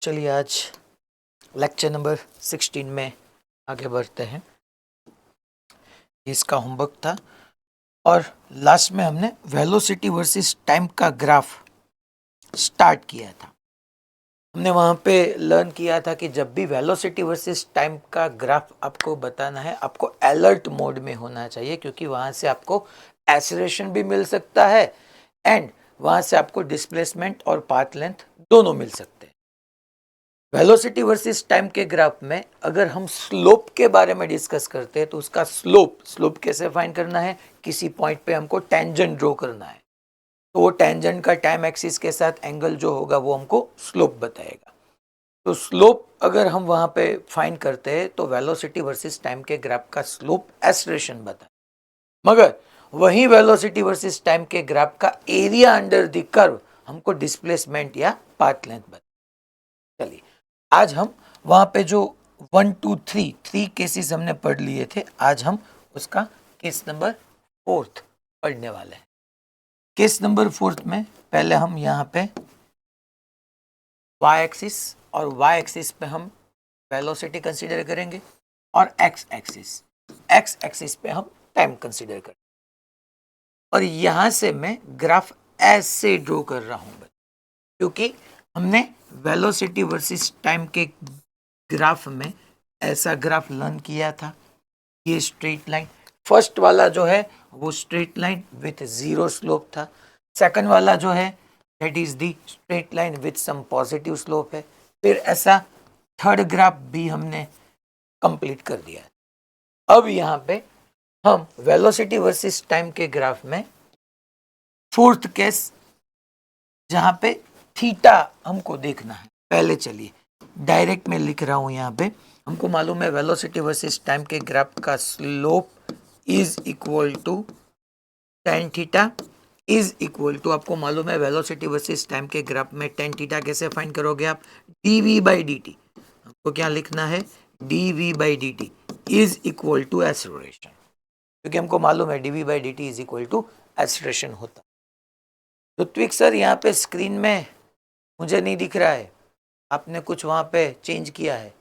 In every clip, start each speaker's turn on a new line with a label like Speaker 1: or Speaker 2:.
Speaker 1: चलिए आज lecture number 16 में आगे बढ़ते हैं। इसका होमवर्क था और लास्ट में हमने वेलोसिटी वर्सेस टाइम का ग्राफ स्टार्ट किया था। हमने वहाँ पे लर्न किया था कि जब भी वेलोसिटी वर्सेस टाइम का ग्राफ आपको बताना है, आपको अलर्ट मोड में होना चाहिए, क्योंकि वहाँ से आपको एक्सेलरेशन भी मिल सकता है एंड वहाँ से आपको डिस्प्लेसमेंट और पाथ लेंथ दोनों मिल सकते हैं। वेलोसिटी वर्सेस टाइम के ग्राफ में अगर हम स्लोप के बारे में डिस्कस करते हैं तो उसका स्लोप कैसे फाइंड करना है, किसी पॉइंट पे हमको टेंजेंट ड्रॉ करना है, तो वो टेंजेंट का टाइम एक्सिस के साथ एंगल जो होगा वो हमको स्लोप बताएगा। तो स्लोप अगर हम वहां पे फाइंड करते हैं तो वेलोसिटी वर्सेस टाइम के ग्राफ का स्लोप एक्सेलरेशन बताए, मगर वही वेलोसिटी वर्सेस टाइम के ग्राफ का एरिया अंडर द कर्व हमको डिस्प्लेसमेंट या पाथ लेंथ बताए। चलिए आज हम वहां पे जो 1 2 3 केसेस हमने पढ़ लिए थे, आज हम उसका केस नंबर 4 पढ़ने वाले हैं। केस नंबर 4 में पहले हम यहाँ पे y एक्सिस और y एक्सिस पे हम वेलोसिटी कंसीडर करेंगे और x एक्सिस पे हम टाइम कंसीडर करेंगे। और यहां से मैं ग्राफ ऐसे ड्रॉ कर रहा हूं क्योंकि हमने वेलोसिटी वर्सेस टाइम के ग्राफ में ऐसा ग्राफ लर्न किया था। ये स्ट्रेट लाइन, फर्स्ट वाला जो है वो straight line with zero slope था, सेकंड वाला जो है that is the straight line with some positive slope है। फिर ऐसा थर्ड ग्राफ भी हमने कंप्लीट कर दिया है। अब यहाँ पे हम वेलोसिटी वर्सेस टाइम के ग्राफ में फोर्थ केस जहाँ पे थीटा हमको देखना है, पहले चलिए डायरेक्ट में लिख रहा हूं। यहाँ पे हमको मालूम है वेलोसिटी वर्सेस टाइम के ग्राफ का slope is equal to tan theta is equal to, आपको मालूम है वेलोसिटी वर्सेस टाइम के ग्राफ में टेन थीटा कैसे फाइंड करोगे आप, dv बाई dt। आपको क्या लिखना है, dv by dt is equal to acceleration, क्योंकि हमको मालूम है dv by dt is equal to acceleration होता। ऋत्विक सर यहाँ पे स्क्रीन में मुझे नहीं दिख रहा है, आपने कुछ वहां पे चेंज किया है?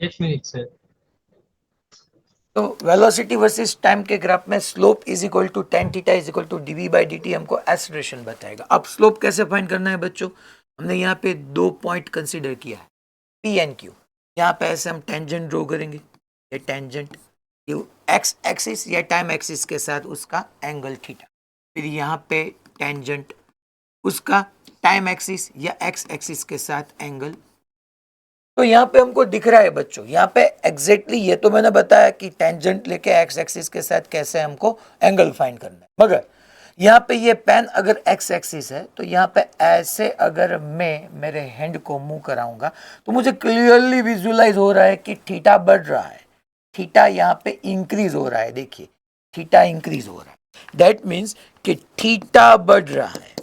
Speaker 2: एक मिनट सर।
Speaker 1: तो वेलोसिटी वर्सेस टाइम के ग्राफ में slope is equal to tan theta is equal to dv by dt हमको एक्सेलरेशन बताएगा। अब स्लोप कैसे फाइंड करना है बच्चों, हमने यहाँ पे दो पॉइंट कंसीडर किया है, p एंड q। यहाँ पे ऐसे हम टेंजेंट ड्रॉ करेंगे, ये टेंजेंट एक्स एक्सिस या टाइम एक्सिस के साथ उसका एंगल थीटा, फिर यहाँ पे टेंजेंट उसका टाइम एक्सिस या एक्स एक्सिस के साथ एंगल। तो यहाँ पे हमको दिख रहा है बच्चों, यहाँ पे एग्जैक्टली ये तो मैंने बताया कि टेंजेंट लेके एक्स एक्सिस के साथ कैसे हमको एंगल फाइंड करना है, मगर यहाँ पे ये पेन अगर एक्स एक्सिस है तो यहाँ पे ऐसे अगर मैं मेरे हैंड को मूव कराऊंगा तो मुझे क्लियरली विजुअलाइज हो रहा है कि थीटा बढ़ रहा है, थीटा यहाँ पे इंक्रीज हो रहा है। देखिए थीटा इंक्रीज हो रहा है, दैट मीन्स कि थीटा बढ़ रहा है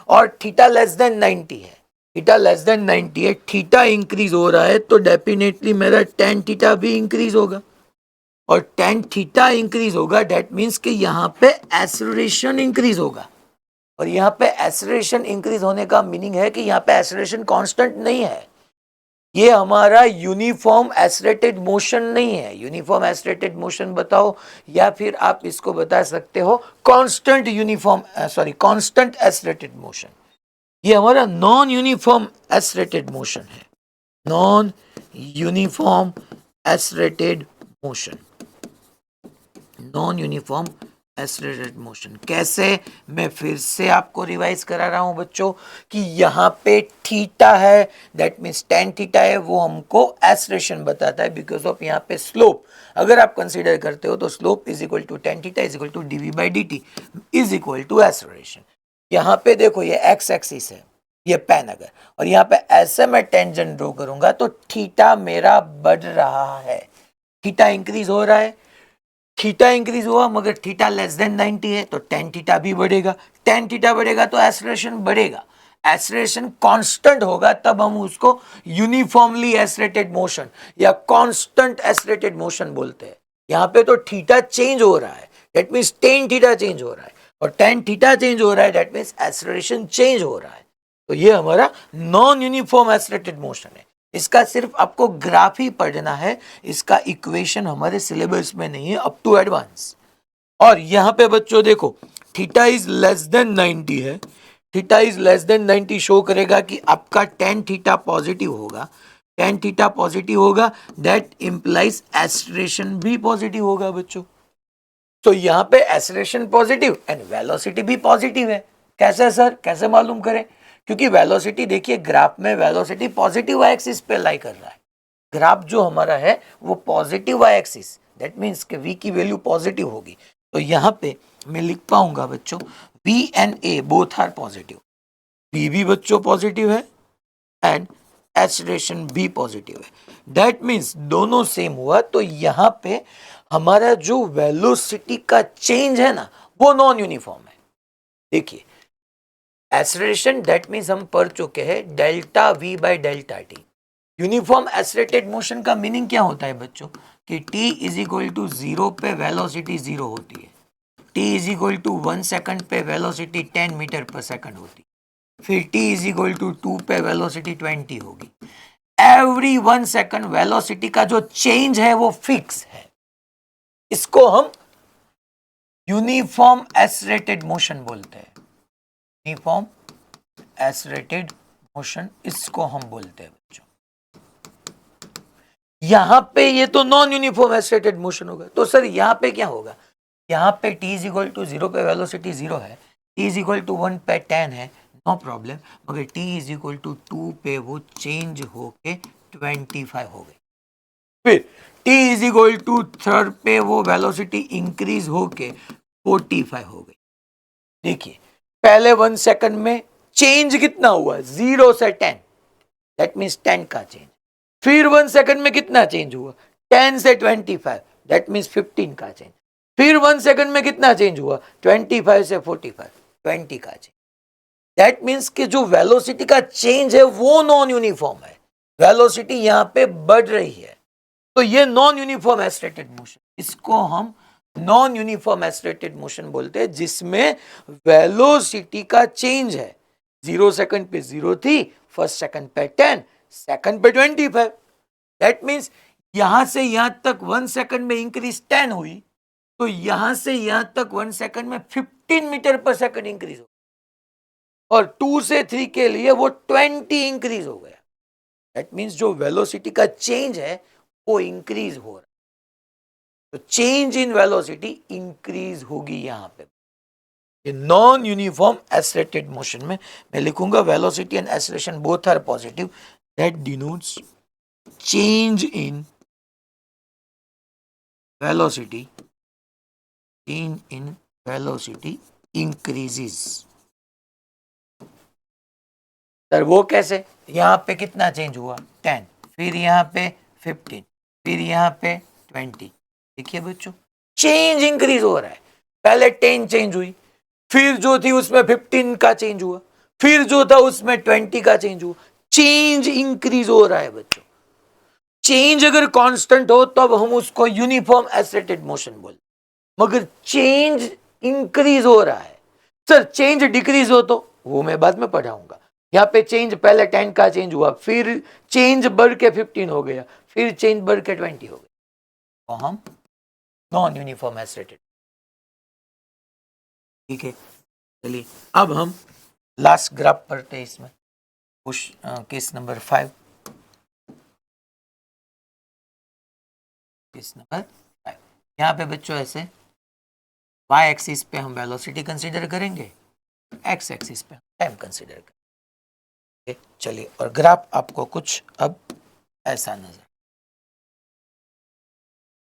Speaker 1: और थीटा लेस देन 90 है, थीटा लेस देन 90 है, थीटा इंक्रीज हो रहा है तो डेफिनेटली मेरा टेन थीटा भी इंक्रीज होगा, और टेन थीटा इंक्रीज होगा दैट मीन्स कि यहाँ पे एक्सेलरेशन इंक्रीज होगा। और यहाँ पे एक्सेलरेशन इंक्रीज होने का मीनिंग है कि यहाँ पे एक्सेलरेशन कांस्टेंट नहीं है, ये हमारा यूनिफॉर्म एक्सेलरेटेड मोशन नहीं है। यूनिफॉर्म एक्सेलरेटेड मोशन बताओ, या फिर आप इसको बता सकते हो कांस्टेंट कांस्टेंट एक्सेलरेटेड मोशन। ये हमारा नॉन यूनिफॉर्म एक्सेलरेटेड मोशन है, non uniform accelerated motion, non uniform accelerated motion. कैसे, मैं फिर से आपको रिवाइज करा रहा हूं बच्चों कि यहाँ पे थीटा है, दैट मीन्स टेन थीटा है, वो हमको एक्सेलरेशन बताता है बिकॉज ऑफ यहाँ पे स्लोप अगर आप कंसीडर करते हो तो slope is equal to tan theta is equal to dv by dt is equal to acceleration. यहाँ पे देखो ये एक्स एक्सिस है, ये पेन अगर, और यहाँ पे ऐसे मैं टेंजेंट ड्रॉ करूंगा तो थीटा मेरा बढ़ रहा है, थीटा इंक्रीज हो रहा है, थीटा इंक्रीज हुआ मगर थीटा लेस देन 90 है तो टेन थीटा भी बढ़ेगा, टेन थीटा बढ़ेगा तो एक्सेलरेशन बढ़ेगा, एक्सेलरेशन कांस्टेंट होगा तब हम उसको यूनिफॉर्मली एक्सेलरेटेड मोशन या कांस्टेंट एक्सेलरेटेड मोशन बोलते हैं। यहाँ पे तो थीटा चेंज हो रहा है, that means tan theta change हो रहा है, और टेन थीटा चेंज हो रहा है दैट मीन्स एक्सेलरेशन चेंज हो रहा है। तो ये हमारा नॉन यूनिफॉर्म एक्सेलरेटेड मोशन है। इसका सिर्फ आपको ग्राफ ही पढ़ना है, इसका इक्वेशन हमारे सिलेबस में नहीं है अप टू एडवांस। और यहाँ पे बच्चों देखो थीटा इज लेस देन 90 है, theta is less than 90 show करेगा कि आपका टेन थीटा पॉजिटिव होगा, टेन थीटा पॉजिटिव होगा, दैट इंप्लाइज एक्सेलरेशन भी पॉजिटिव होगा बच्चों। तो यहाँ पे एक्सेलरेशन पॉजिटिव एंड वेलोसिटी भी पॉजिटिव है। कैसे सर, कैसे मालूम करें? क्योंकि वेलोसिटी देखिए ग्राफ में वेलोसिटी पॉजिटिव वाई एक्सिस पे लाई कर रहा है। ग्राफ जो हमारा है वो positive y axis, that means कि v की वैल्यू पॉजिटिव होगी। तो यहाँ पे मैं लिख पाऊंगा बच्चों v and a both are positive, v भी बच्चों पॉजिटिव है एंड एक्सेलरेशन भी पॉजिटिव है। दैट मीन्स दोनों सेम हुआ। तो यहाँ पे हमारा जो वेलोसिटी का चेंज है ना वो नॉन यूनिफॉर्म है। देखिए एक्सेलरेशन दैट मीन्स हम पढ़ चुके हैं delta v by delta T. Uniform accelerated motion का मीनिंग क्या होता है बच्चों कि t इज इक्वल टू 0 पे वेलोसिटी 0 होती है, t is equal to 1 second पे वेलोसिटी 10 मीटर पर सेकंड होती है, फिर t इज इक्वल टू 2 पे वेलोसिटी 20 होगी। एवरी 1 सेकंड वेलोसिटी का जो चेंज है वो फिक्स है। इसको हम यूनिफॉर्म एक्सेलरेटेड मोशन बोलते हैं, यूनिफॉर्म एक्सेलरेटेड मोशन इसको हम बोलते हैं बच्चों। यहां पे ये तो नॉन यूनिफॉर्म एक्सेलरेटेड मोशन होगा। तो सर यहां पे क्या होगा? यहाँ पे t इज इक्वल टू 0 पे वेलोसिटी 0 है, t इज इक्वल टू 1 पे 10 है, नो प्रॉब्लम। मगर t इज इक्वल टू 2 पे वो चेंज होके 25 हो गई। फिर t इज इक्वल टू 3 पे वो वेलोसिटी इंक्रीज होके 45 हो गई। देखिए पहले 1 सेकंड में चेंज कितना हुआ? 0 से 10, दैट मीन्स 10 का चेंज। फिर 1 सेकंड में कितना चेंज हुआ? 10 से 25, दैट मीन्स 15 का चेंज। फिर 1 सेकंड में कितना चेंज हुआ? 25 से 45, 20 का चेंज। दैट मीन्स कि जो वेलोसिटी का चेंज है वो नॉन यूनिफॉर्म है, वेलोसिटी यहां पे बढ़ रही है। तो ये नॉन यूनिफॉर्म एक्सेलरेटेड मोशन, इसको हम नॉन यूनिफॉर्म एक्सेलरेटेड मोशन बोलते हैं, जिसमें वेलोसिटी का चेंज है। 0 सेकंड पे 0 थी, फर्स्ट सेकंड पे 10, सेकंड पे 25। दैट मीन्स यहां से यहां तक 1 सेकंड में इंक्रीज 10 हुई, तो यहां से यहां तक 1 सेकंड में 15 मीटर पर सेकंड इंक्रीज हो, और 2 से 3 के लिए वो 20 इंक्रीज हो गया। दैट मीन्स जो वेलोसिटी का चेंज है वो इंक्रीज हो रहा है। तो चेंज इन वेलोसिटी इंक्रीज होगी यहां पे। ये नॉन यूनिफॉर्म एक्सेलरेटेड मोशन में मैं लिखूंगा velocity and acceleration both are positive, that denotes change in velocity, change in velocity increases। Sir वो कैसे? यहाँ पे कितना चेंज हुआ? 10, फिर यहाँ पे 15, फिर यहाँ पे 20। देखिए बच्चों चेंज इंक्रीज हो रहा है। पहले 10 चेंज हुई, फिर जो थी उसमें 15 का चेंज हुआ, फिर जो था उसमें 20 का चेंज हुआ। चेंज इंक्रीज हो रहा है बच्चों। चेंज अगर कांस्टेंट हो तब हम उसको यूनिफॉर्म एक्सेलरेटेड मोशन बोलते, मगर चेंज इंक्रीज हो रहा है। सर चेंज डिक्रीज हो तो वो मैं बाद में पढ़ाऊंगा। यहाँ पे चेंज पहले 10 का चेंज हुआ, फिर चेंज बढ़ के 15 हो गया, फिर चेंज बढ़ के 20 हो गया, तो हम नॉन यूनिफॉर्म एक्सेलरेटेड। ठीक है, चलिए अब हम लास्ट ग्राफ पढ़ते हैं इसमें, केस नंबर 5। केस नंबर 5 यहाँ पे बच्चों ऐसे y एक्सिस पे हम वेलोसिटी कंसीडर करेंगे, x एक्सिस पे टाइम कंसीडर करेंगे। चलिए और ग्राफ आपको कुछ अब ऐसा नजर,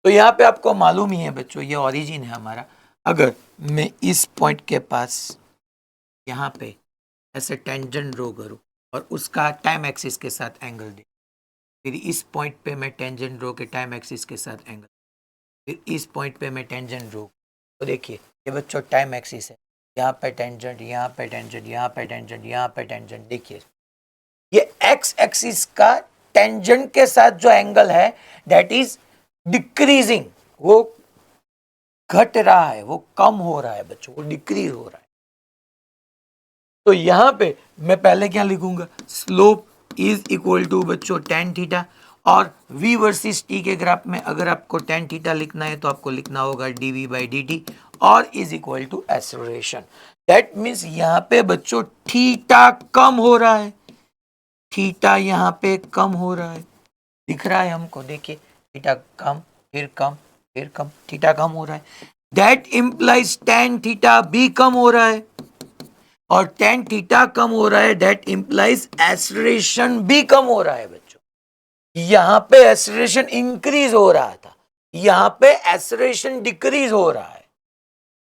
Speaker 1: तो यहाँ पे आपको मालूम ही है बच्चों ये ओरिजिन है हमारा। अगर मैं इस पॉइंट के पास यहाँ पे ऐसे टेंजेंट ड्रॉ करूँ और उसका टाइम एक्सिस के साथ एंगल दे, फिर इस पॉइंट पे मैं टेंजेंट ड्रॉ के टाइम एक्सिस के साथ एंगल, फिर इस पॉइंट पे मैं टेंजेंट ड्रॉ, तो देखिए ये बच्चों टाइम एक्सिस है, यहाँ पे टेंजेंट, यहाँ पे टेंजेंट, यहाँ पे टेंजेंट, यहाँ पे टेंजेंट। देखिए ये एक्स एक्सिस का टेंजेंट के साथ जो एंगल है दैट इज डिक्रीजिंग, वो घट रहा है, वो कम हो रहा है बच्चों, वो डिक्रीज हो रहा है। तो यहाँ पे मैं पहले क्या लिखूंगा, स्लोप इज इक्वल टू बच्चों टेन थीटा, और v वर्सेस t के ग्राफ में अगर आपको टेन थीटा लिखना है तो आपको लिखना होगा dv बाई dt, और is equal to acceleration. That means यहाँ पे बच्चों थीटा कम हो रहा है, थीटा यहाँ पे कम हो रहा है, दिख रहा है हमको, देखिए थीटा कम, फिर कम, फिर कम, थीटा कम हो रहा है। दैट इंप्लाइज टेन थीटा भी कम हो रहा है, और टेन थीटा कम हो रहा है, दैट इंप्लाइज एक्सेलरेशन भी कम हो रहा है बच्चों। यहां पे एक्सेलरेशन इंक्रीज हो रहा था, यहां पे एक्सेलरेशन डिक्रीज हो रहा है।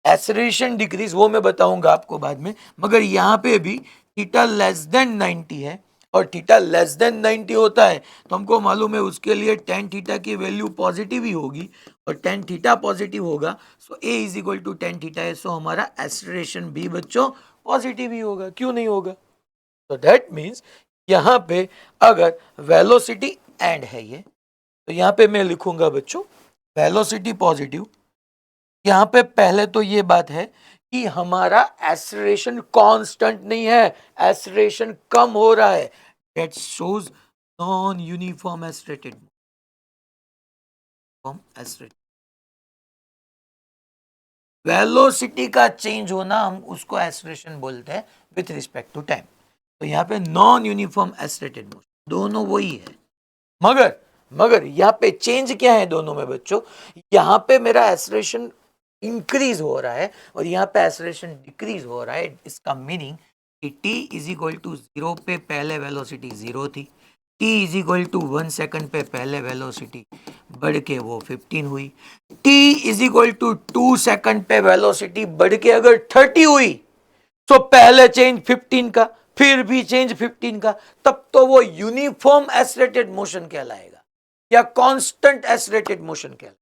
Speaker 1: एक्सेलरेशन डिक्रीज वो मैं बताऊंगा आपको बाद में, मगर यहां पे भी थीटा लेस देन 90 है, और थीटा लेस देन 90 होता है तो हमको मालूम है उसके लिए टेन थीटा की वैल्यू पॉजिटिव ही होगी, और टेन थीटा पॉजिटिव होगा so A is equal to tan theta है, सो हमारा एक्सेलरेशन भी बच्चों पॉजिटिव ही होगा, क्यों नहीं होगा। तो दैट मीन्स यहां पे अगर वेलोसिटी एंड है ये, तो यहां पे मैं लिखूंगा बच्चों वेलोसिटी पॉजिटिव। यहां पे पहले तो ये बात है कि हमारा एक्सेलरेशन कांस्टेंट नहीं है, एक्सेलरेशन कम हो रहा है, that shows non uniform accelerated accelerated. Velocity का चेंज होना हम उसको एक्सेलरेशन बोलते हैं विथ रिस्पेक्ट टू टाइम। तो यहाँ पे नॉन यूनिफॉर्म एक्सेलरेटेड मोशन, दोनों वही है, मगर मगर यहाँ पे चेंज क्या है दोनों में बच्चों, यहाँ पे मेरा एक्सेलरेशन इंक्रीज हो रहा है और यहाँ पे एक्सेलरेशन डिक्रीज हो रहा है। इसका मीनिंग कि t इज इक्वल टू 0 पे पहले वेलोसिटी 0 थी, t is equal to 1 second पे पहले वेलोसिटी बढ़ के वो 15 हुई, t is equal to 2 second पे वेलोसिटी बढ़ के अगर 30 हुई, तो पहले चेंज 15 का, फिर भी चेंज 15 का, तब तो वो यूनिफॉर्म एक्सेलरेटेड मोशन कहलाएगा या कांस्टेंट एक्सेलरेटेड मोशन कहलाएगा।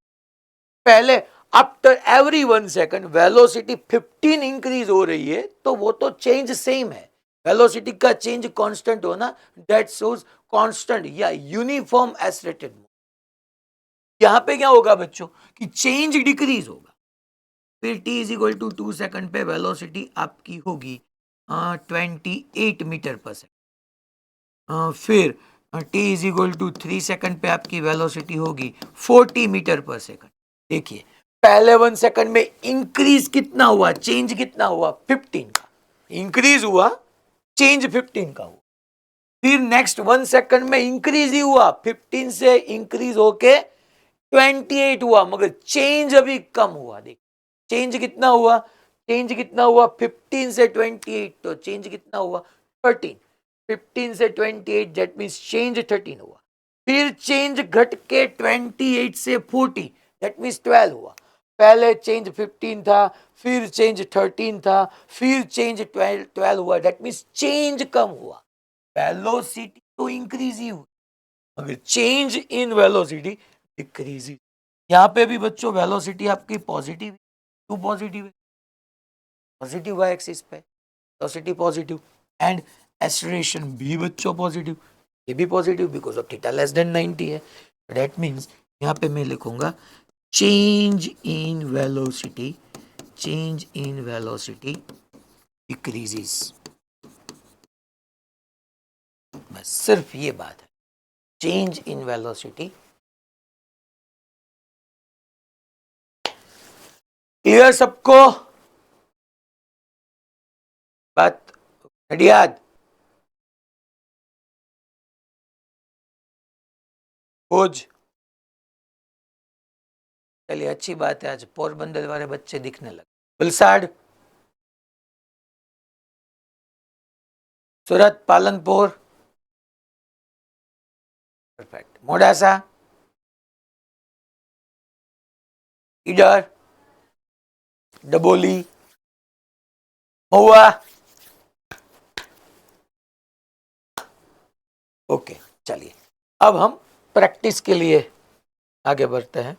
Speaker 1: पहले after every 1 second velocity 15 increase हो रही है तो वो तो चेंज सेम है, वेलोसिटी का चेंज कांस्टेंट होना दैट शोज कांस्टेंट या यूनिफॉर्म एक्सेलरेटेड। यहां पे क्या होगा बच्चों कि चेंज डिक्रीज होगा, फिर t is equal to 2 second पे वेलोसिटी आपकी होगी 28 मीटर पर सेकंड, फिर t is equal to 3 second पे आपकी वेलोसिटी होगी 40 मीटर पर सेकंड। देखिए पहले 1 सेकंड में इंक्रीज कितना हुआ, चेंज कितना हुआ 15 का, इंक्रीज हुआ, चेंज 15 का हुआ, फिर नेक्स्ट 1 सेकंड में इंक्रीज ही हुआ, 15 से इंक्रीज होके 28 हुआ, मगर चेंज अभी कम हुआ। देखिए चेंज कितना हुआ, चेंज कितना हुआ 15 से 28, तो चेंज कितना हुआ 13, 15 से 28 दैट मींस चेंज 13 हुआ, फिर चेंज घट के 28 से 40 दैट मींस 12 हुआ, पहले चेंज 15 था, फिर चेंज 13 था, फिर चेंज 12 हुआ, दैट मींस चेंज कम हुआ। वेलोसिटी तो इंक्रीज ही हुई मगर चेंज इन वेलोसिटी डिक्रीज ही। यहाँ पे भी बच्चों वेलोसिटी आपकी पॉजिटिव, टू पॉजिटिव है, पॉजिटिव वाई एक्सिस पे वेलोसिटी पॉजिटिव, एंड एक्सेलरेशन भी बच्चों पॉजिटिव, ये भी positive because of theta less than 90 है। दैट मींस यहाँ पे मैं लिखूंगा change in velocity, change in velocity decreases, बस सिर्फ ये बात है, चेंज इन वेलोसिटी। क्लियर सबको बात, याद खोज। चलिए अच्छी बात है, आज पोरबंदर वाले बच्चे दिखने लगे, वलसाड़, सूरत, पालनपुर, परफेक्ट, मोडासा, इडर, डबोली, महुआ, ओके। चलिए अब हम प्रैक्टिस के लिए आगे बढ़ते हैं।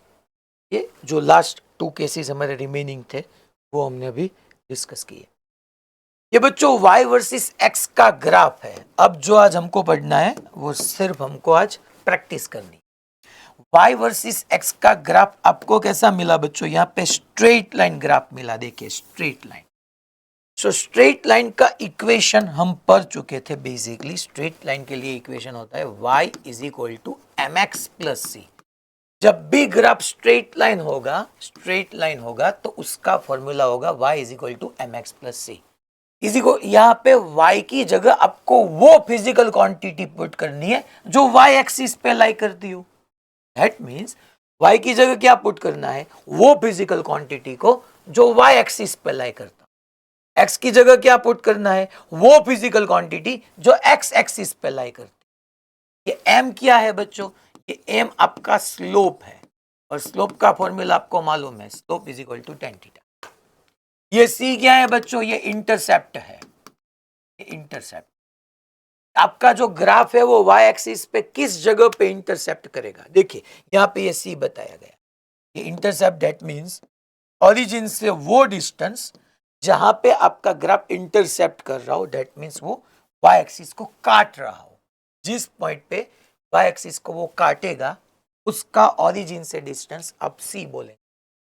Speaker 1: ये जो लास्ट 2 केसेस हमारे रिमेनिंग थे वो हमने अभी डिस्कस किए। ये बच्चों y वर्सेस x का ग्राफ है। अब जो आज हमको पढ़ना है वो सिर्फ हमको आज प्रैक्टिस करनी। y वर्सेस x का ग्राफ आपको कैसा मिला बच्चों, यहाँ पे स्ट्रेट लाइन ग्राफ मिला, देखिए straight line, so straight line का इक्वेशन हम पढ़ चुके थे। बेसिकली स्ट्रेट लाइन के लिए इक्वेशन होता है y is equal to m x plus c. जब भी ग्राफ स्ट्रेट लाइन होगा तो उसका फॉर्मूला होगा y is equal to m x plus c. इसी को यहाँ पे y की जगह आपको वो फिजिकल क्वांटिटी पुट करनी है जो y एक्सिस पे लाई करती हो। दैट मीन्स y की जगह क्या पुट करना है, वो फिजिकल क्वांटिटी को जो y एक्सिस पे लाई करता। x की जगह क्या पुट करना है, वो फिजिकल क्वांटिटी जो x एक्सिस पे लाई करती। ये m क्या है बच्चों, ये m आपका स्लोप है और स्लोप का फॉर्मूला आपको मालूम है, slope is equal to tan theta. ये c क्या है बच्चों, ये इंटरसेप्ट है। ये इंटरसेप्ट आपका जो ग्राफ है वो y एक्सिस पे किस जगह पे इंटरसेप्ट करेगा। देखिए यहां पे ये c बताया गया। ये इंटरसेप्ट दैट मींस ओरिजिन से वो डिस्टेंस जहां पे आपका ग्राफ इंटरसेप्ट कर रहा हो, दैट मींस वो y एक्सिस को काट रहा हो। जिस पॉइंट पे y एक्सिस को वो काटेगा उसका ओरिजिन से डिस्टेंस आप c बोलेंगे।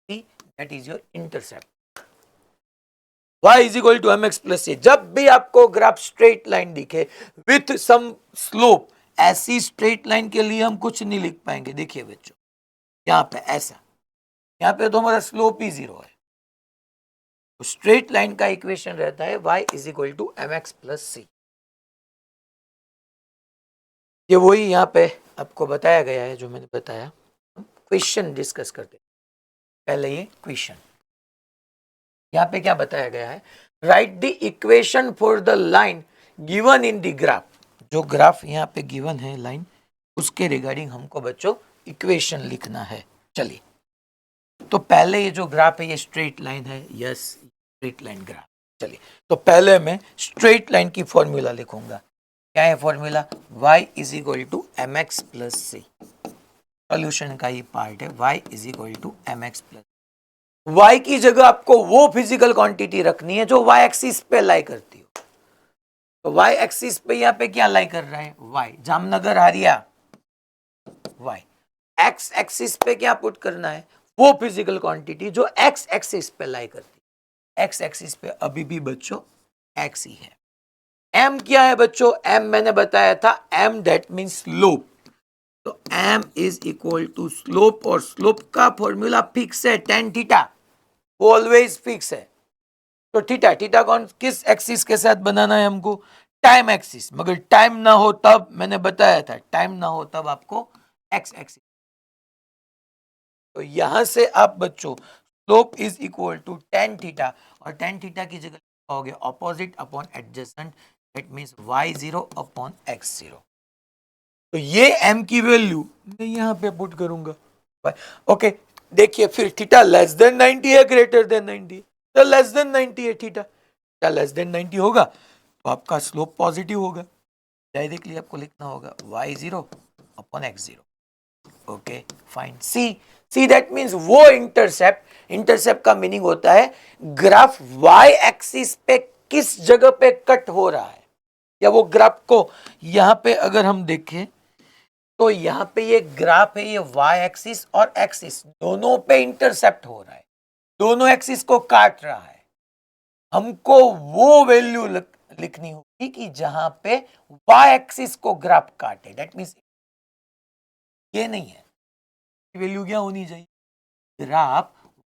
Speaker 1: c that is your intercept. y is equal to m x plus c. जब भी आपको ग्राफ स्ट्रेट लाइन दिखे विथ सम स्लोप, ऐसी स्ट्रेट लाइन के लिए हम कुछ नहीं लिख पाएंगे। देखिए बच्चों यहाँ पे ऐसा, यहाँ पे तो हमारा स्लोप ही 0 है। तो स्ट्रेट लाइन का इक्वेशन रहता है y is equal to m x plus c. ये वही यहाँ पे आपको बताया गया है जो मैंने बताया। क्वेश्चन डिस्कस करते पहले। ये क्वेश्चन यहाँ पे क्या बताया गया है, right the equation for the line given in the graph. जो ग्राफ यहाँ पे गिवन है लाइन, उसके रिगार्डिंग हमको बच्चों इक्वेशन लिखना है। चलिए तो पहले ये जो ग्राफ है ये स्ट्रेट लाइन है। Yes straight line graph. चलिए तो पहले मैं स्ट्रेट लाइन की फॉर्मूला लिखूंगा। क्या है formula, y is equal to m x plus c. Solution का ये पार्ट है, y is equal to m x plus. y की जगह आपको वो फिजिकल क्वांटिटी रखनी है जो y एक्सिस पे लाई करती हो। तो y एक्सिस पे यहाँ पे क्या लाई कर रहा है, y जामनगर हारिया y। x एक्सिस पे क्या पुट करना है, वो फिजिकल क्वांटिटी जो x एक्सिस पे लाई करती है। x एक्सिस पे अभी भी बच्चों x ही है। m क्या है बच्चों, m मैंने बताया था, m दैट मीन्स स्लोप। तो m is equal to slope, और स्लोप का फॉर्मूला फिक्स है tan थीटा, वो ऑलवेज फिक्स है। तो थीटा, थीटा कौन किस एक्सिस के साथ बनाना है हमको, टाइम एक्सिस। मगर टाइम ना हो तब, मैंने बताया था टाइम ना हो तब आपको एक्स एक्सिस। तो यहां से आप बच्चों slope is equal to tan theta, और tan थीटा की जगह लिखोगे opposite upon adjacent, that means y0 upon x0। तो ये m की वैल्यू मैं यहां पे पुट करूंगा। ओके देखिए फिर थीटा लेस देन 90 है ग्रेटर देन 90, तो लेस देन 90 है थीटा। थीटा लेस देन 90 होगा तो आपका स्लोप पॉजिटिव होगा। डायरेक्टली आपको लिखना होगा y0 upon x0। Okay fine. See that means वो इंटरसेप्ट, इंटरसेप्ट का मीनिंग होता है ग्राफ y एक्सिस पे किस जगह पे कट हो रहा है, या वो ग्राफ को यहां पे अगर हम देखें तो यहां पे ये ग्राफ है, ये y एक्सिस और एक्सिस दोनों पे इंटरसेप्ट हो रहा है, दोनों एक्सिस को काट रहा है। हमको वो वैल्यू लिखनी होगी कि जहां पे y एक्सिस को ग्राफ काटे। दैट मींस ये नहीं है, वैल्यू क्या होनी चाहिए, ग्राफ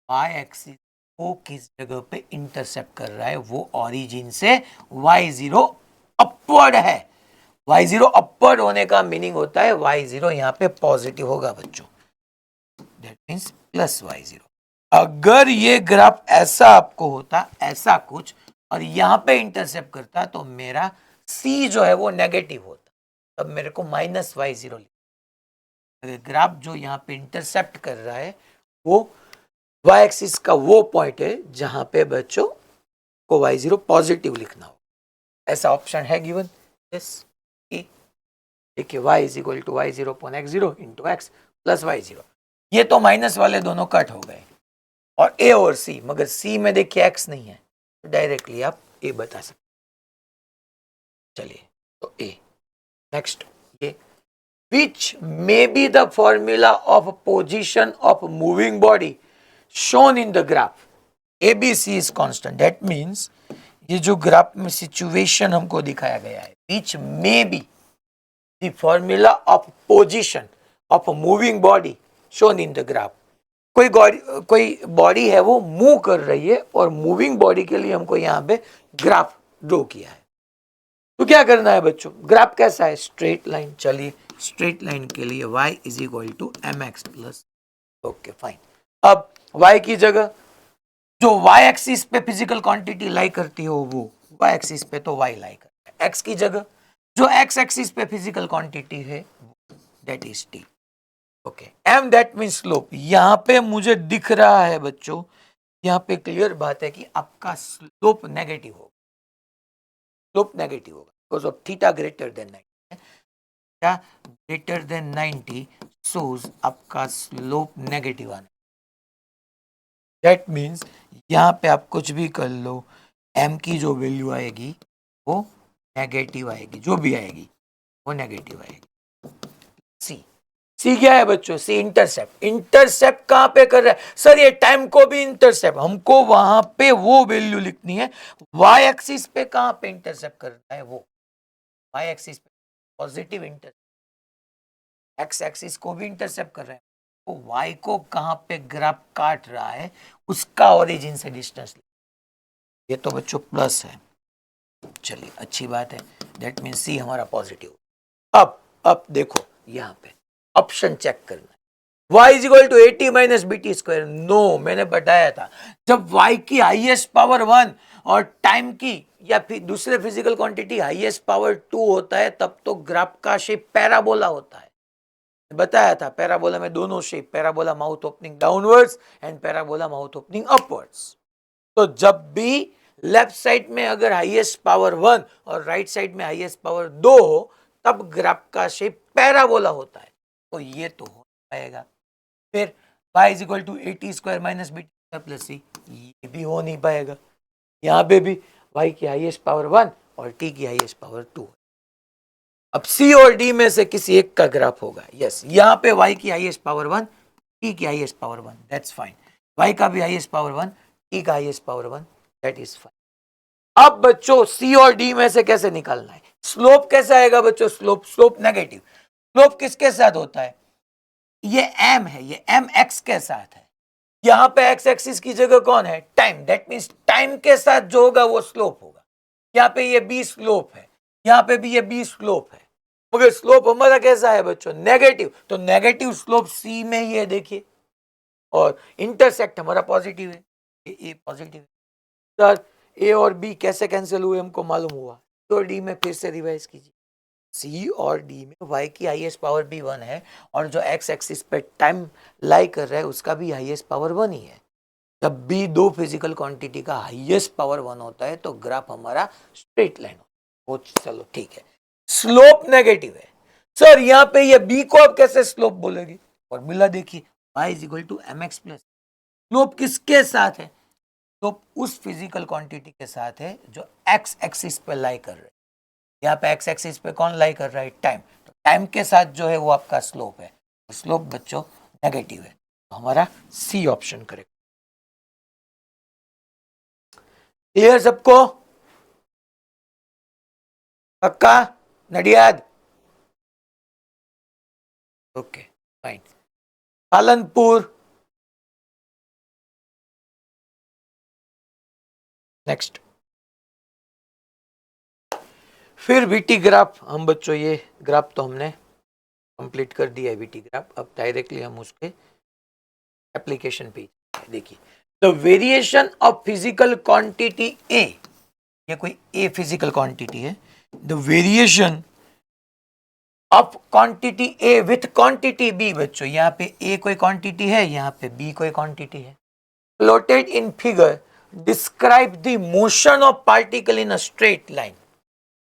Speaker 1: y एक्सिस को किस जगह पे इंटरसेप्ट कर रहा है, वो ओरिजिन से y0 अपवर्ड है। y0 अपवर्ड होने का मीनिंग होता है y0 यहाँ पे पॉजिटिव होगा बच्चों, दैट मींस प्लस y0। अगर ये ग्राफ ऐसा आपको होता, ऐसा कुछ, और यहाँ पे इंटरसेप्ट करता, तो मेरा c जो है वो नेगेटिव होता, तब मेरे को माइनस y0 लिखना। ग्राफ जो यहाँ पे इंटरसेप्ट कर रहा है वो y एक्सिस का वो पॉइंट है जहां पे बच्चों को y0 पॉजिटिव लिखना हो। ऐसा ऑप्शन है गिवन। यस देखिए y is equal to y0 upon x0 into x plus y0। ये तो माइनस वाले दोनों कट हो गए, और a और c, मगर c में देखिए x नहीं है, तो डायरेक्टली आप a बता सकते। चलिए तो a नेक्स्ट, ये which may be the formula of position of moving body shown in the graph. ABC is constant. That means ये जो ग्राफ में सिचुएशन हमको दिखाया गया है, which may be the formula of position of a moving body shown in the graph. कोई body है वो मूव कर रही है और मूविंग बॉडी के लिए हमको यहाँ पे ग्राफ ड्रॉ किया है। तो क्या करना है बच्चों, ग्राफ कैसा है, स्ट्रेट लाइन। चलिए स्ट्रेट लाइन के लिए y is equal to m x plus, okay fine. अब y की जगह जो y एक्सिस पे फिजिकल क्वांटिटी लाई करती हो वो y एक्सिस पे तो y लाई करता है, x की जगह जो x एक्सिस पे फिजिकल क्वांटिटी है that is t, okay. m that mean slope. यहां पे मुझे दिख रहा है बच्चों, यहां पे क्लियर बात है कि आपका स्लोप नेगेटिव होगा, स्लोप नेगेटिव होगा because of theta greater than 90, क्या ग्रेटर देन 90 shows आपका स्लोप नेगेटिव आना। दैट मीन्स यहाँ पे आप कुछ भी कर लो, m की जो वैल्यू आएगी वो नेगेटिव आएगी, जो भी आएगी वो नेगेटिव आएगी। सी क्या है बच्चों, सी इंटरसेप्ट। इंटरसेप्ट कहां पे कर रहा है सर, ये टाइम को भी इंटरसेप्ट, हमको वहां पे वो वैल्यू लिखनी है। वाई एक्सिस पे कहां पे इंटरसेप्ट कर रहा है वो, वाई एक्सिस पे पॉजिटिव इंटरसेप्ट, एक्स एक्सिस को भी इंटरसेप्ट कर रहा है, तो वाई को कहां पे ग्राफ काट रहा है उसका ओरिजिन से डिस्टेंस, ये तो बच्चों प्लस है। चलिए अच्छी बात है, दैट मीन सी हमारा पॉजिटिव। अब देखो यहां पे ऑप्शन चेक करना है, y is equal to 80 minus b t square. No, मैंने बताया था जब y की हाईएस्ट पावर 1 और टाइम की या फिर दूसरे फिजिकल क्वांटिटी हाईएस्ट पावर 2 होता है तब तो ग्राफ का शेप पैराबोला होता है। बताया था पैराबोला में दोनों shape, parabola mouth opening downwards and parabola mouth opening upwards. तो जब भी लेफ्ट साइड में अगर हाईएस्ट पावर 1 और राइट साइड में हाईएस्ट पावर 2 हो तब ग्राफ का शेप पैराबोला होता है, तो ये तो हो पाएगा। फिर y is equal to 80 square minus b plus c, ये भी हो नहीं पाएगा। यहाँ पे भी y की हाईएस्ट पावर 1 और t की हाईएस्ट पावर 2। अब c और d में से किसी एक का ग्राफ होगा, यस। यहाँ पे y की हाईएस्ट पावर 1, t की highest power 1, that's fine. y का भी हाईएस्ट पावर 1, t का highest power 1, that is fine. अब बच्चों c और d में से कैसे निकालना है, स्लोप कैसा आएगा बच्चों, स्लोप नेगेटिव। स्लोप किसके साथ होता है, ये m है, ये m x के साथ है। यहां पे x एक्सिस की जगह कौन है, टाइम, दैट मींस टाइम के साथ जो होगा वो स्लोप होगा। यहाँ पे ये b स्लोप है, यहाँ पे भी ये b स्लोप है, मगर स्लोप हमारा कैसा है बच्चों, नेगेटिव। तो नेगेटिव स्लोप c में ही है देखिए, और इंटरसेक्ट हमारा पॉजिटिव है, ये पॉजिटिव है। सर a और b कैसे कैंसिल हुए हमको मालूम हुआ, तो d में फिर से रिवाइज कीजिए। C और D में y की हाईएस्ट पावर भी 1 है और जो x एक्सिस पे टाइम लाई कर रहा है उसका भी हाईएस्ट पावर 1 ही है। जब भी दो फिजिकल क्वांटिटी का हाईएस्ट पावर 1 होता है तो ग्राफ हमारा स्ट्रेट लाइन हो, चलो ठीक है। स्लोप नेगेटिव है सर, यहाँ पे ये b को आप कैसे स्लोप बोलेगी, फॉर्मूला देखिए, y is equal to m x plus. Slope किसके साथ है, स्लोप उस फिजिकल क्वांटिटी के साथ है जो x एक्सिस पे लाई कर रहे हैं। यहाँ पे एक्स एक्सिस पे कौन लाई कर रहा है, टाइम। तो टाइम के साथ जो है वो आपका स्लोप है, स्लोप बच्चों नेगेटिव है, तो हमारा सी ऑप्शन करेक्ट। क्लियर सबको, पक्का, Nadiad, okay fine. Palanpur, next. फिर वीटी ग्राफ, हम बच्चों ये ग्राफ तो हमने कंप्लीट कर दिया है वीटी ग्राफ, अब डायरेक्टली हम उसके एप्लीकेशन पे देखिए। The variation of physical quantity A, ये कोई ए फिजिकल क्वांटिटी है, the variation of quantity A with quantity B. बच्चों यहाँ पे ए कोई क्वांटिटी है, यहाँ पे बी कोई क्वांटिटी है। Plotted in figure describe the motion of particle in a straight line.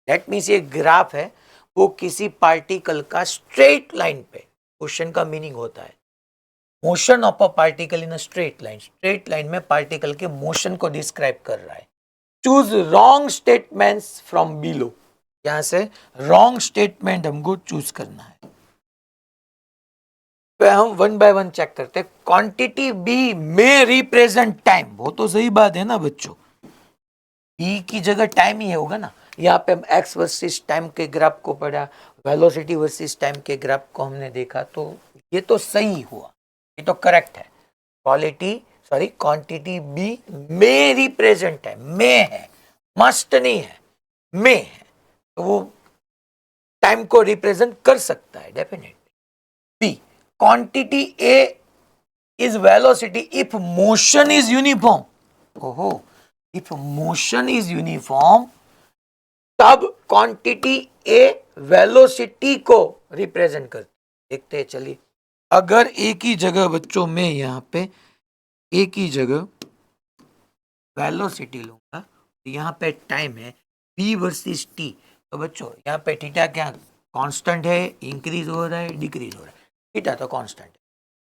Speaker 1: That means ये ग्राफ है वो किसी पार्टिकल का स्ट्रेट लाइन पे, क्वेश्चन का मीनिंग होता है motion of a particle in a straight line. Straight line में पार्टिकल के मोशन को डिस्क्राइब कर रहा है। Choose wrong statements from below, यहां से रॉन्ग स्टेटमेंट हमको चूज करना है। तो हम वन बाय वन चेक करते हैं। क्वांटिटी बी में रिप्रेजेंट टाइम, वो तो सही बात है ना बच्चों, बी की जगह टाइम ही होगा ना, यहाँ पे हम एक्स वर्सेस टाइम के ग्राफ को पढ़ा, वेलोसिटी वर्सेस टाइम के ग्राफ को हमने देखा, तो ये तो सही हुआ, ये तो करेक्ट है। क्वांटिटी बी में रिप्रेजेंट है, में है, मस्ट नहीं है, में है, तो वो टाइम को रिप्रेजेंट कर सकता है definitely. B, quantity a is velocity if motion is uniform. ओहो, इफ मोशन इज यूनिफॉर्म तब क्वांटिटी ए वेलोसिटी को रिप्रेजेंट करती। देखते हैं, चलिए, अगर एक ही जगह बच्चों में यहाँ पे एक ही जगह वेलोसिटी लूंगा, तो यहाँ पे टाइम है v वर्सेस t, तो बच्चों यहाँ पे थीटा क्या कांस्टेंट है, इंक्रीज हो रहा है, डिक्रीज हो रहा है, थीटा तो कांस्टेंट है,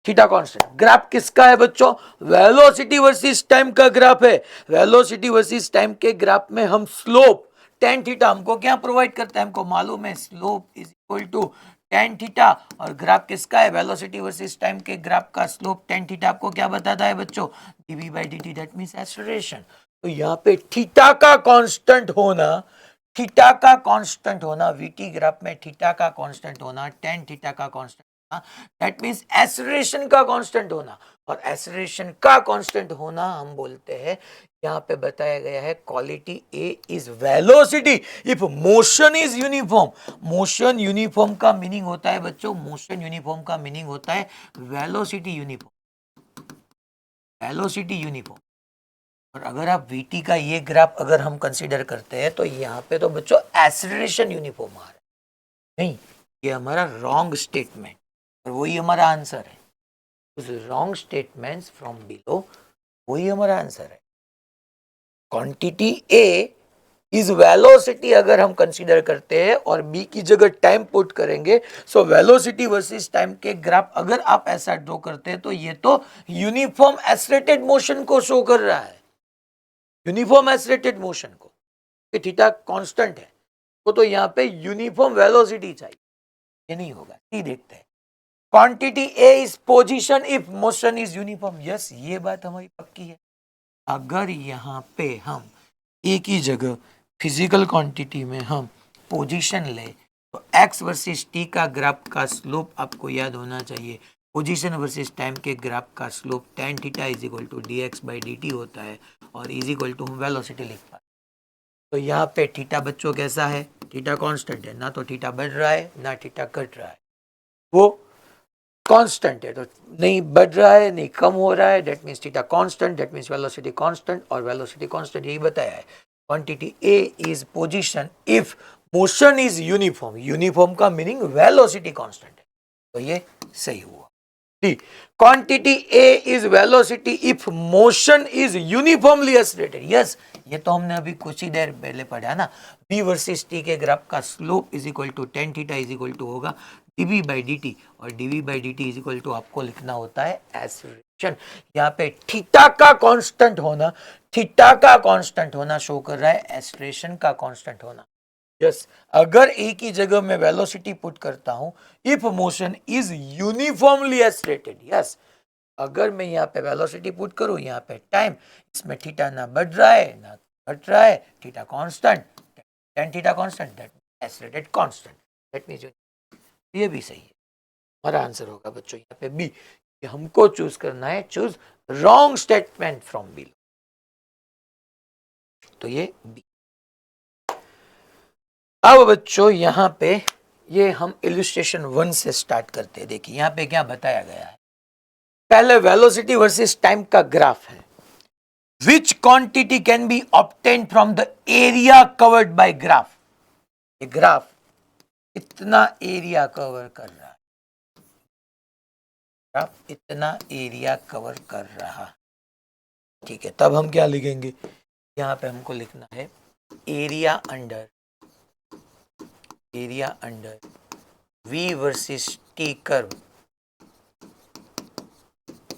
Speaker 1: थीटा कांस्टेंट। ग्राफ किसका है बच्चों? वेलोसिटी वर्सेस टाइम का ग्राफ है। वेलोसिटी वर्सेस टाइम के ग्राफ में हम स्लोप tan थीटा हमको क्या प्रोवाइड करता है, हमको मालूम है slope is equal to tan theta, और ग्राफ किसका है? वेलोसिटी वर्सेस टाइम के ग्राफ का स्लोप tan थीटा आपको क्या बताता है बच्चों? dv by dt, that means acceleration. तो यहाँ पे थीटा का कांस्टेंट होना, थीटा का कांस्टेंट होना, वीटी ग्राफ में थीटा का कांस्टेंट होना, tan थीटा का कांस्टेंट होना, दैट मींस एक्सेलरेशन का कांस्टेंट होना, और एक्सेलरेशन का कांस्टेंट होना हम बोलते हैं, यहाँ पे बताया गया है quality A is velocity if motion is uniform. Motion uniform का मीनिंग होता है बच्चों, मोशन यूनिफॉर्म का मीनिंग होता है वेलोसिटी यूनिफॉर्म, वेलोसिटी यूनिफॉर्म। और अगर आप वीटी का ये ग्राफ अगर हम कंसीडर करते हैं, तो यहाँ पे तो बच्चों एक्सेलरेशन यूनिफॉर्म आ रहा है, नहीं, ये हमारा रॉन्ग स्टेटमेंट, और वही हमारा आंसर है। रॉन्ग स्टेटमेंट्स फ्रॉम बिलो, वही हमारा आंसर है। क्वांटिटी ए इज वेलोसिटी अगर हम कंसीडर करते हैं और बी की जगह टाइम पुट करेंगे, सो वेलोसिटी वर्सेस टाइम के ग्राफ अगर आप ऐसा ड्रॉ करते हैं, तो ये तो यूनिफॉर्म एक्सेलरेटेड मोशन को शो कर रहा है, यूनिफॉर्म एक्सेलरेटेड मोशन को, कि थीटा कांस्टेंट है, तो यहाँ पे यूनिफॉर्म वेलोसिटी चाहिए, ये नहीं होगा। सी देखते हैं, quantity a is position if motion is uniform. Yes, ये बात हमारी पक्की है। अगर यहाँ पे हम एक ही जगह फिजिकल क्वांटिटी में हम पोजीशन ले, तो x वर्सेस t का ग्राफ का स्लोप आपको याद होना चाहिए, पोजीशन वर्सेस टाइम के ग्राफ का slope tan theta is equal to dx by dt होता है, और इज इक्वल टू हम वेलोसिटी लिख पाते। तो यहाँ पे थीटा बच्चों कैसा है? थीटा कांस्टेंट है, ना तो थीटा बढ़ रहा है ना थीटा घट रहा है, वो कांस्टेंट है, तो नहीं बढ़ रहा है नहीं कम हो रहा है, that means theta constant, that means velocity constant, और वेलोसिटी कांस्टेंट यही बताया है। Quantity a is position if motion is uniform, uniform का मीनिंग वेलोसिटी कांस्टेंट है, तो ये सही हुआ। Quantity a is velocity if motion is uniformly accelerated. Yes, ये तो हमने अभी कुछ ही देर पहले पढ़ा ना, बी वर्सेस टी के ग्राफ का slope is equal to tan theta is equal to होगा dv बाई dt, और dv by dt is equal to आपको लिखना होता है एक्सेलरेशन। यहाँ पे थीटा का कांस्टेंट होना, थीटा का कांस्टेंट होना शो कर रहा है एक्सेलरेशन का कांस्टेंट होना। यस, अगर एक ही जगह में वेलोसिटी पुट करता हूं, if motion is uniformly accelerated, yes, अगर मैं यहाँ पे वेलोसिटी पुट करूं, यहाँ पे टाइम, इसमें थीटा ना बढ़ रहा है ना घट रहा है, theta constant, tan theta constant, that accelerated constant, that means ये भी सही है। हमारा आंसर होगा बच्चों यहाँ पे बी, हमको चूज करना है, choose wrong statement from b, तो ये बी। अब बच्चों यहाँ पे ये हम इलस्ट्रेशन 1 से स्टार्ट करते हैं। देखिए यहाँ पे क्या बताया गया है, पहले वेलोसिटी वर्सेस टाइम का ग्राफ है। विच quantity can be obtain from the area covered bye graph. ये ग्राफ इतना एरिया कवर कर रहा है, ग्राफ इतना एरिया कवर कर रहा, ठीक है, तब हम क्या लिखेंगे, यहाँ पे हमको लिखना है area under v versus t curve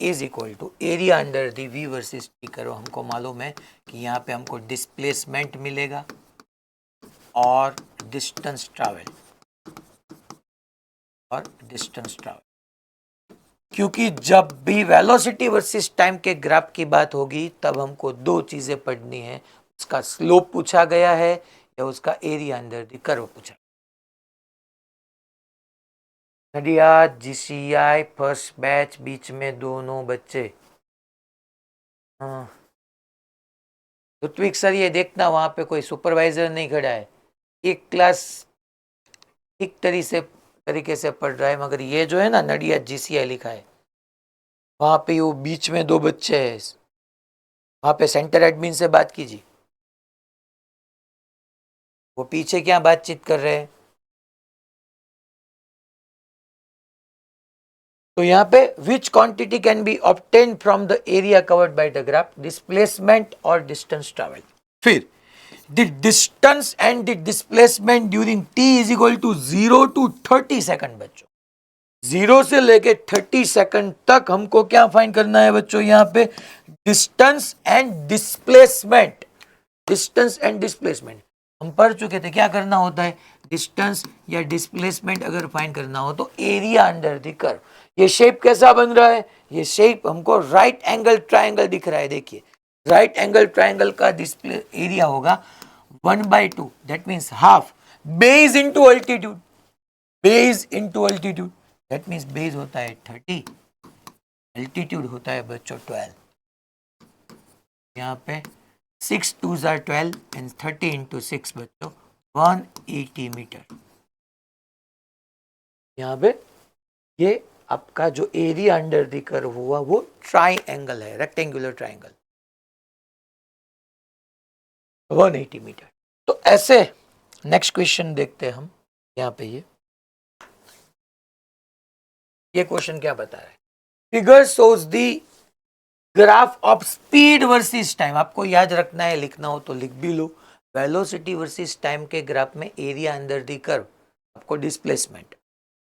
Speaker 1: is equal to area under the v versus t curve. हमको मालूम है कि यहाँ पे हमको डिस्प्लेसमेंट मिलेगा और डिस्टेंस ट्रैवल, क्योंकि जब भी वेलोसिटी वर्सेस टाइम के ग्राफ की बात होगी, तब हमको दो चीजें पढ़नी है, उसका स्लोप पूछा गया है या उसका एरिया अंडर द कर्व पूछा। नडियाद जीसीआई फर्स्ट बैच, बीच में दोनों बच्चे। हाँ ऋत्विक सर, ये देखना वहां पे कोई सुपरवाइजर नहीं खड़ा है, एक क्लास ठीक तरीके से पढ़ रहा है, मगर ये जो है ना नडियाद जीसीआई लिखा है, वहां पे वो बीच में दो बच्चे हैं, वहां पे सेंटर एडमिन से बात कीजिए, वो पीछे क्या बातचीत कर रहे हैं। तो यहाँ पे which quantity can be obtain from the area covered by the graph, displacement और डिस्टेंस ट्रैवल। फिर the distance and the displacement during t is equal to 0 to 30 second. बच्चों 0 से लेके 30 सेकंड तक हमको क्या फाइंड करना है बच्चों, यहाँ पे distance and displacement. Distance and displacement हम पढ़ चुके थे, क्या करना होता है, डिस्टेंस या डिस्प्लेसमेंट अगर फाइंड करना हो तो एरिया अंडर द कर्व। ये शेप कैसा बन रहा है, ये शेप हमको राइट एंगल ट्रायंगल दिख रहा है। देखिए राइट एंगल ट्रायंगल का डिस्प्ले एरिया होगा 1/2, that means half base into altitude, base into altitude, that means base होता है 30, अल्टीट्यूड होता है बच्चों 12। यहाँ पे 6 2s are 12 and 30 into 6 बच्चों 180 मीटर। यहाँ पे ये आपका जो एरिया अंडर द कर्व हुआ वो ट्राइंगल है, रेक्टेंगुलर ट्राइंगल 180 मीटर। तो ऐसे नेक्स्ट क्वेश्चन देखते हैं हम। यहाँ पे ये क्वेश्चन क्या बता रहा है, figure shows the graph of speed versus time. आपको याद रखना है, लिखना हो तो लिख भी लो। वेलोसिटी वर्सेस टाइम के ग्राफ में एरिया अंडर द कर्व, आपको डिस्प्लेसमेंट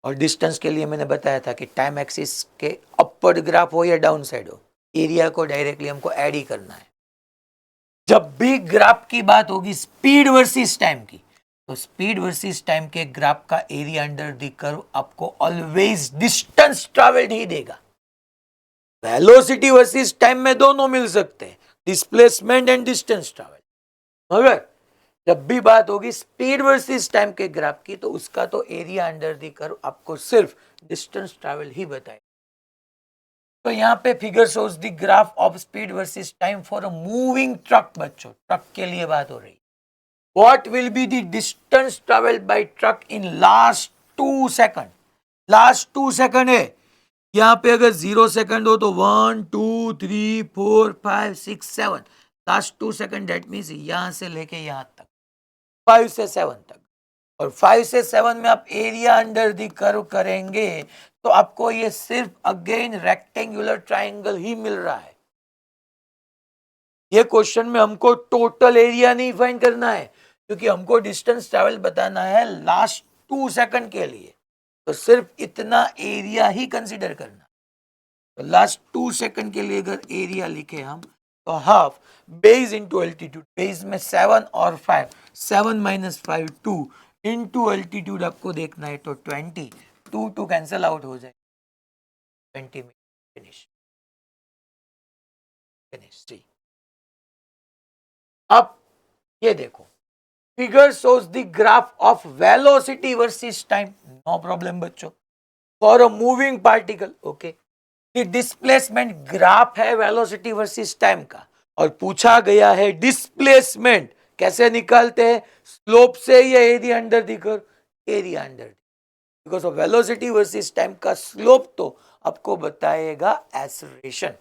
Speaker 1: और डिस्टेंस के लिए मैंने बताया था कि टाइम एक्सिस के अपवर्ड ग्राफ हो या डाउन साइड हो, एरिया को डायरेक्टली हमको ऐड ही करना है। जब भी ग्राफ की बात होगी स्पीड वर्सेस टाइम की, तो स्पीड वर्सेस टाइम के ग्राफ का एरिया अंडर द कर्व आपको ऑलवेज डिस्टेंस ट्रैवल्ड ही देगा। वेलोसिटी वर्सेस टाइम में दोनों मिल सकते हैं, डिस्प्लेसमेंट एंड डिस्टेंस ट्रैवल। मगर जब भी बात होगी स्पीड वर्सेस टाइम के ग्राफ की, तो उसका तो एरिया अंडर द कर्व आपको सिर्फ डिस्टेंस ट्रैवल ही बताए। तो यहाँ पे figure shows the graph of speed versus time for a moving truck. बच्चों ट्रक के लिए बात हो रही है। What will be the distance travelled bye truck in last 2 second. Last 2 second है, यहाँ पे अगर 0 सेकंड हो तो 1 2 3 4 5 6 7, लास्ट 2 सेकंड, दैट मीन्स यहां से लेके यहां तक 5 से 7 तक। और 5 से 7 में आप एरिया अंडर द कर्व करेंगे तो आपको ये सिर्फ अगेन रेक्टेंगुलर ट्राइंगल ही मिल रहा है। ये क्वेश्चन में हमको टोटल एरिया नहीं फाइंड करना है, क्योंकि हमको डिस्टेंस ट्रैवल बताना है लास्ट 2 सेकंड के लिए, तो सिर्फ इतना एरिया ही कंसीडर करना। तो लास्ट 2 सेकंड के लिए अगर एरिया लिखे हम तो half base into altitude, base में 7 और 5, 7 - 5 2 इंटू अल्टीट्यूड आपको देखना है तो 20, 2 2 कैंसल आउट हो जाए, 20 में फिनिश। फिनिश। अब ये देखो, figure shows the graph of velocity versus time, no problem बच्चों, for a moving particle. Okay, displacement graph है वेलोसिटी वर्सेस टाइम का, और पूछा गया है डिस्प्लेसमेंट कैसे निकालते हैं, स्लोप से या area under the curve, area under, because of velocity versus time का स्लोप तो आपको बताएगा एक्सेलरेशन।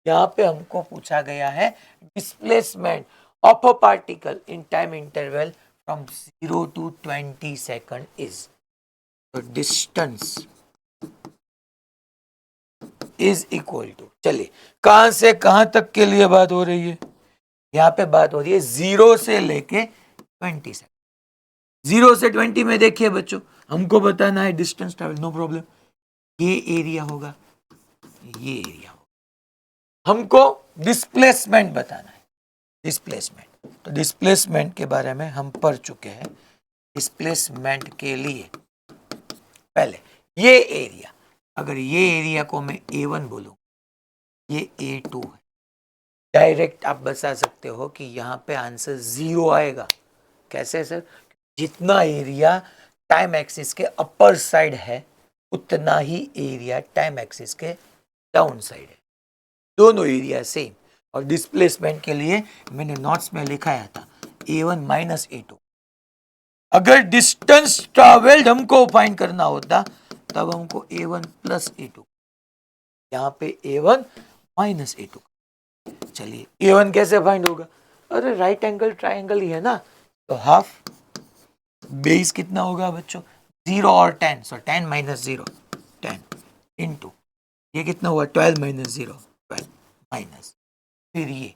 Speaker 1: यहाँ पे हमको पूछा गया है displacement of a particle in time interval from 0 to 20 second is, तो डिस्टेंस इज इक्वल टू, चलिए कहां से कहां तक के लिए बात हो रही है, यहाँ पे बात हो रही है 0 से लेके 20 सेकंड। 0 से 20 में देखिए बच्चों, हमको बताना है डिस्टेंस ट्रैवल, नो प्रॉब्लम, ये एरिया होगा, ये एरिया होगा। हमको डिस्प्लेसमेंट बताना है, डिस्प्लेसमेंट, तो डिस्प्लेसमेंट के बारे में हम पढ़ चुके हैं। डिस्प्लेसमेंट के लिए पहले ये एरिया, अगर ये एरिया को मैं A1 बोलूं, ये A2 है, डायरेक्ट आप बता सकते हो कि यहाँ पे आंसर 0 आएगा। कैसे सर? जितना एरिया टाइम एक्सिस के अपर साइड है उतना ही एरिया टाइम एक्सिस के डाउन साइड है, दोनों एरिया सेम। और डिस्प्लेसमेंट के लिए मैंने नोट्स में लिखाया था A1 माइनस A2। अगर डिस्टेंस ट्रैवल्ड हमको फाइंड करना होता तब हमको A1 प्लस A2, यहाँ पे A1 माइनस A2। चलिए A1 कैसे फाइंड होगा? अरे राइट एंगल ट्राइंगल ही है ना, तो हाफ बेस कितना होगा बच्चों? 0 और 10, सो 10 माइनस 0 10 इंटू ये कितना हुआ? 12 माइनस 0 12 माइनस, फिर ये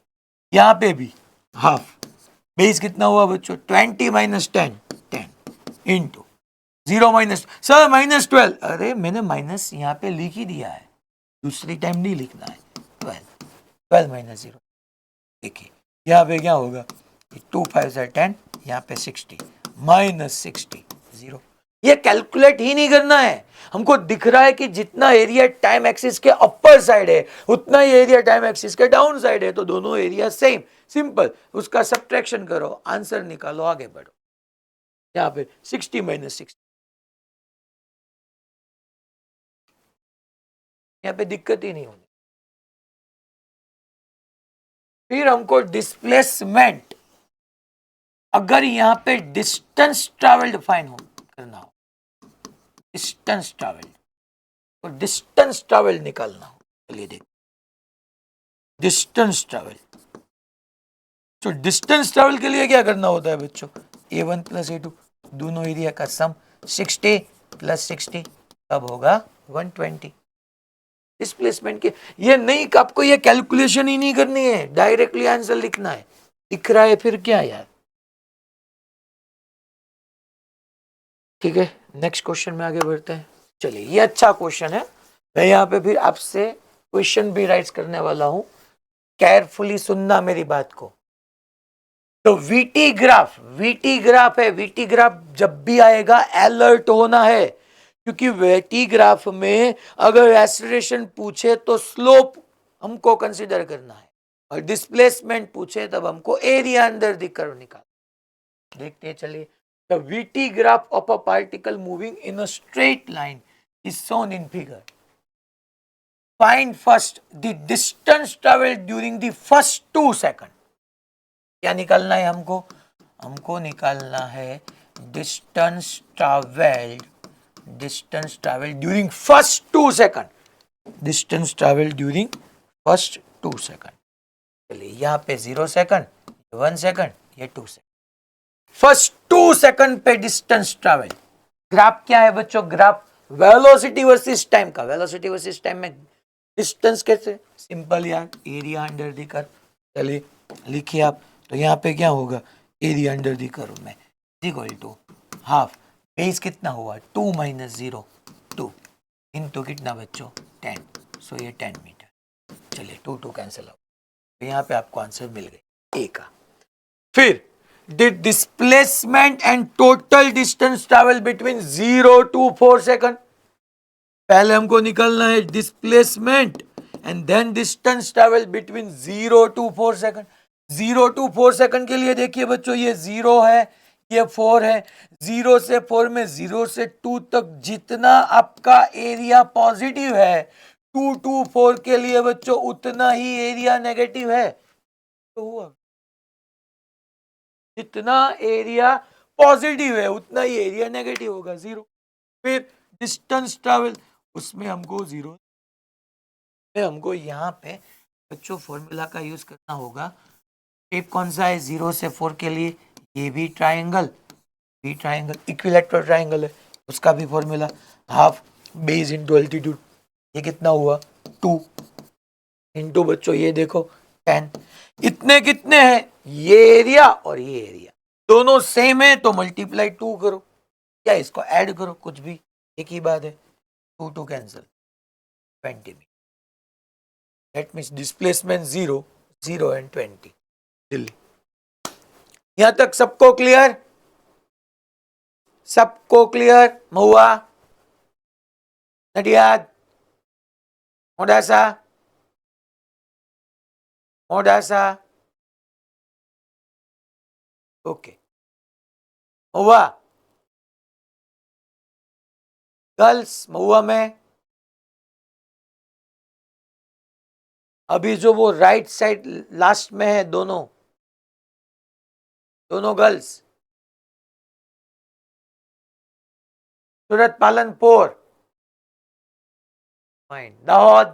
Speaker 1: यहाँ पे भी हाफ बेस कितना हुआ बच्चों? 20 minus 10 10 into 0 minus, sir minus 12, अरे मैंने माइनस यहाँ पे लिख ही दिया है, दूसरी टाइम नहीं लिखना है। 12 माइनस 0, देखिए यहाँ पे क्या होगा? 2 5 से 10, यहाँ पे 60 माइनस 60 0। ये कैलकुलेट ही नहीं करना है, हमको दिख रहा है कि जितना एरिया टाइम एक्सिस के अपर साइड है उतना ही एरिया टाइम एक्सिस के डाउन साइड है, तो दोनों एरिया सेम, सिंपल, उसका सब्ट्रैक्शन करो, आंसर निकालो, आगे बढ़ो। यहाँ पे 60 माइनस 60, यहाँ पे दिक्कत ही नहीं होनी। फिर हमको डिस्प्लेसमेंट, अगर यहाँ पे डिस्टेंस ट्रैवल्ड फाइंड करना हो, डिस्टेंस ट्रैवल्ड, तो डिस्टेंस ट्रैवल निकालना हो, चलिए देखो डिस्टेंस ट्रैवल। तो डिस्टेंस ट्रैवल के लिए क्या करना होता है बच्चों? A1 प्लस A2, दोनों एरिया का सम 60 प्लस 60 तब होगा 120। डिस्प्लेसमेंट के ये नहीं, आपको ये कैलकुलेशन ही नहीं करनी है, डायरेक्टली आंसर लिखना है। दिख रहा है फिर क्या यार? ठीक है, नेक्स्ट क्वेश्चन में आगे बढ़ते हैं। चलिए ये अच्छा क्वेश्चन है, मैं यहाँ पे फिर आपसे क्वेश्चन भी राइट करने वाला हूं, केयरफुली सुनना मेरी बात को। तो वीटी ग्राफ है, वीटी ग्राफ जब भी आएगा अलर्ट होना है, क्योंकि वीटी ग्राफ में अगर एक्सीलरेशन पूछे तो स्लोप हमको कंसीडर करना है, और डिस्प्लेसमेंट पूछे तब हमको एरिया अंडर द कर्व निकाल। देखते हैं, चलिए। The VT graph of a particle moving in a straight line is shown in figure. Find first the distance travelled during the first 2 second. क्या निकालना है हमको? हमको निकालना है distance travelled during first 2 second. Distance travelled during first 2 second. चलिए यहाँ पे 0 सेकंड, 1 सेकंड, ये 2 सेकंड। फर्स्ट 2 सेकंड पे डिस्टेंस ट्रैवल। ग्राफ क्या है बच्चों? ग्राफ वेलोसिटी वर्सेस टाइम का। वेलोसिटी वर्सेस टाइम में डिस्टेंस कैसे? सिंपल यार, एरिया अंडर द कर्व। चलिए लिखिए आप, तो यहाँ पे क्या होगा? एरिया अंडर द कर्व में इक्वल टू हाफ बेस कितना हुआ? 2 माइनस 0 2 इनटू कितना बच्चों? 10, सो ये 10 मीटर। चलिए 2 2 कैंसिल आउट, तो यहाँ पे आपको आंसर मिल गई ए का। फिर the displacement and total distance travel between 0 to 4 second. पहले हमको निकालना है displacement and then distance travel between 0 to 4 second. 0 to 4 second के लिए देखिए बच्चों, ये 0 है, ये 4 है। 0 से 4 में 0 से 2 तक जितना आपका एरिया पॉजिटिव है, 2 टू 4 के लिए बच्चों उतना ही एरिया नेगेटिव है। तो हुआ, जितना एरिया पॉजिटिव है उतना ही एरिया नेगेटिव होगा, 0। फिर डिस्टेंस ट्रैवल, उसमें हमको 0, हमको यहाँ पे बच्चों फॉर्मूला का यूज करना होगा। शेप कौन सा है 0 से 4 के लिए? ये भी ट्राइंगल, भी ट्राइंगल, इक्विलैटरल ट्राइंगल है, उसका भी formula half base into altitude. ये कितना हुआ? 2 इंटू बच्चों ये देखो 10। इतने कितने हैं? ये एरिया और ये एरिया दोनों सेम है, तो मल्टीप्लाई 2 करो या इसको ऐड करो, कुछ भी एक ही बात है। 2 2 कैंसिल, 20 में। That means displacement 0 0 and 20 Delhi. यहां तक सबको क्लियर? सबको क्लियर? महुआ, नडियाद, मोडासा, मोडासा, ओके। महुआ, गर्ल्स महुआ में अभी जो वो राइट साइड लास्ट में है, दोनों गर्ल्स। सूरत पालनपुर, फाइन। दाहोद,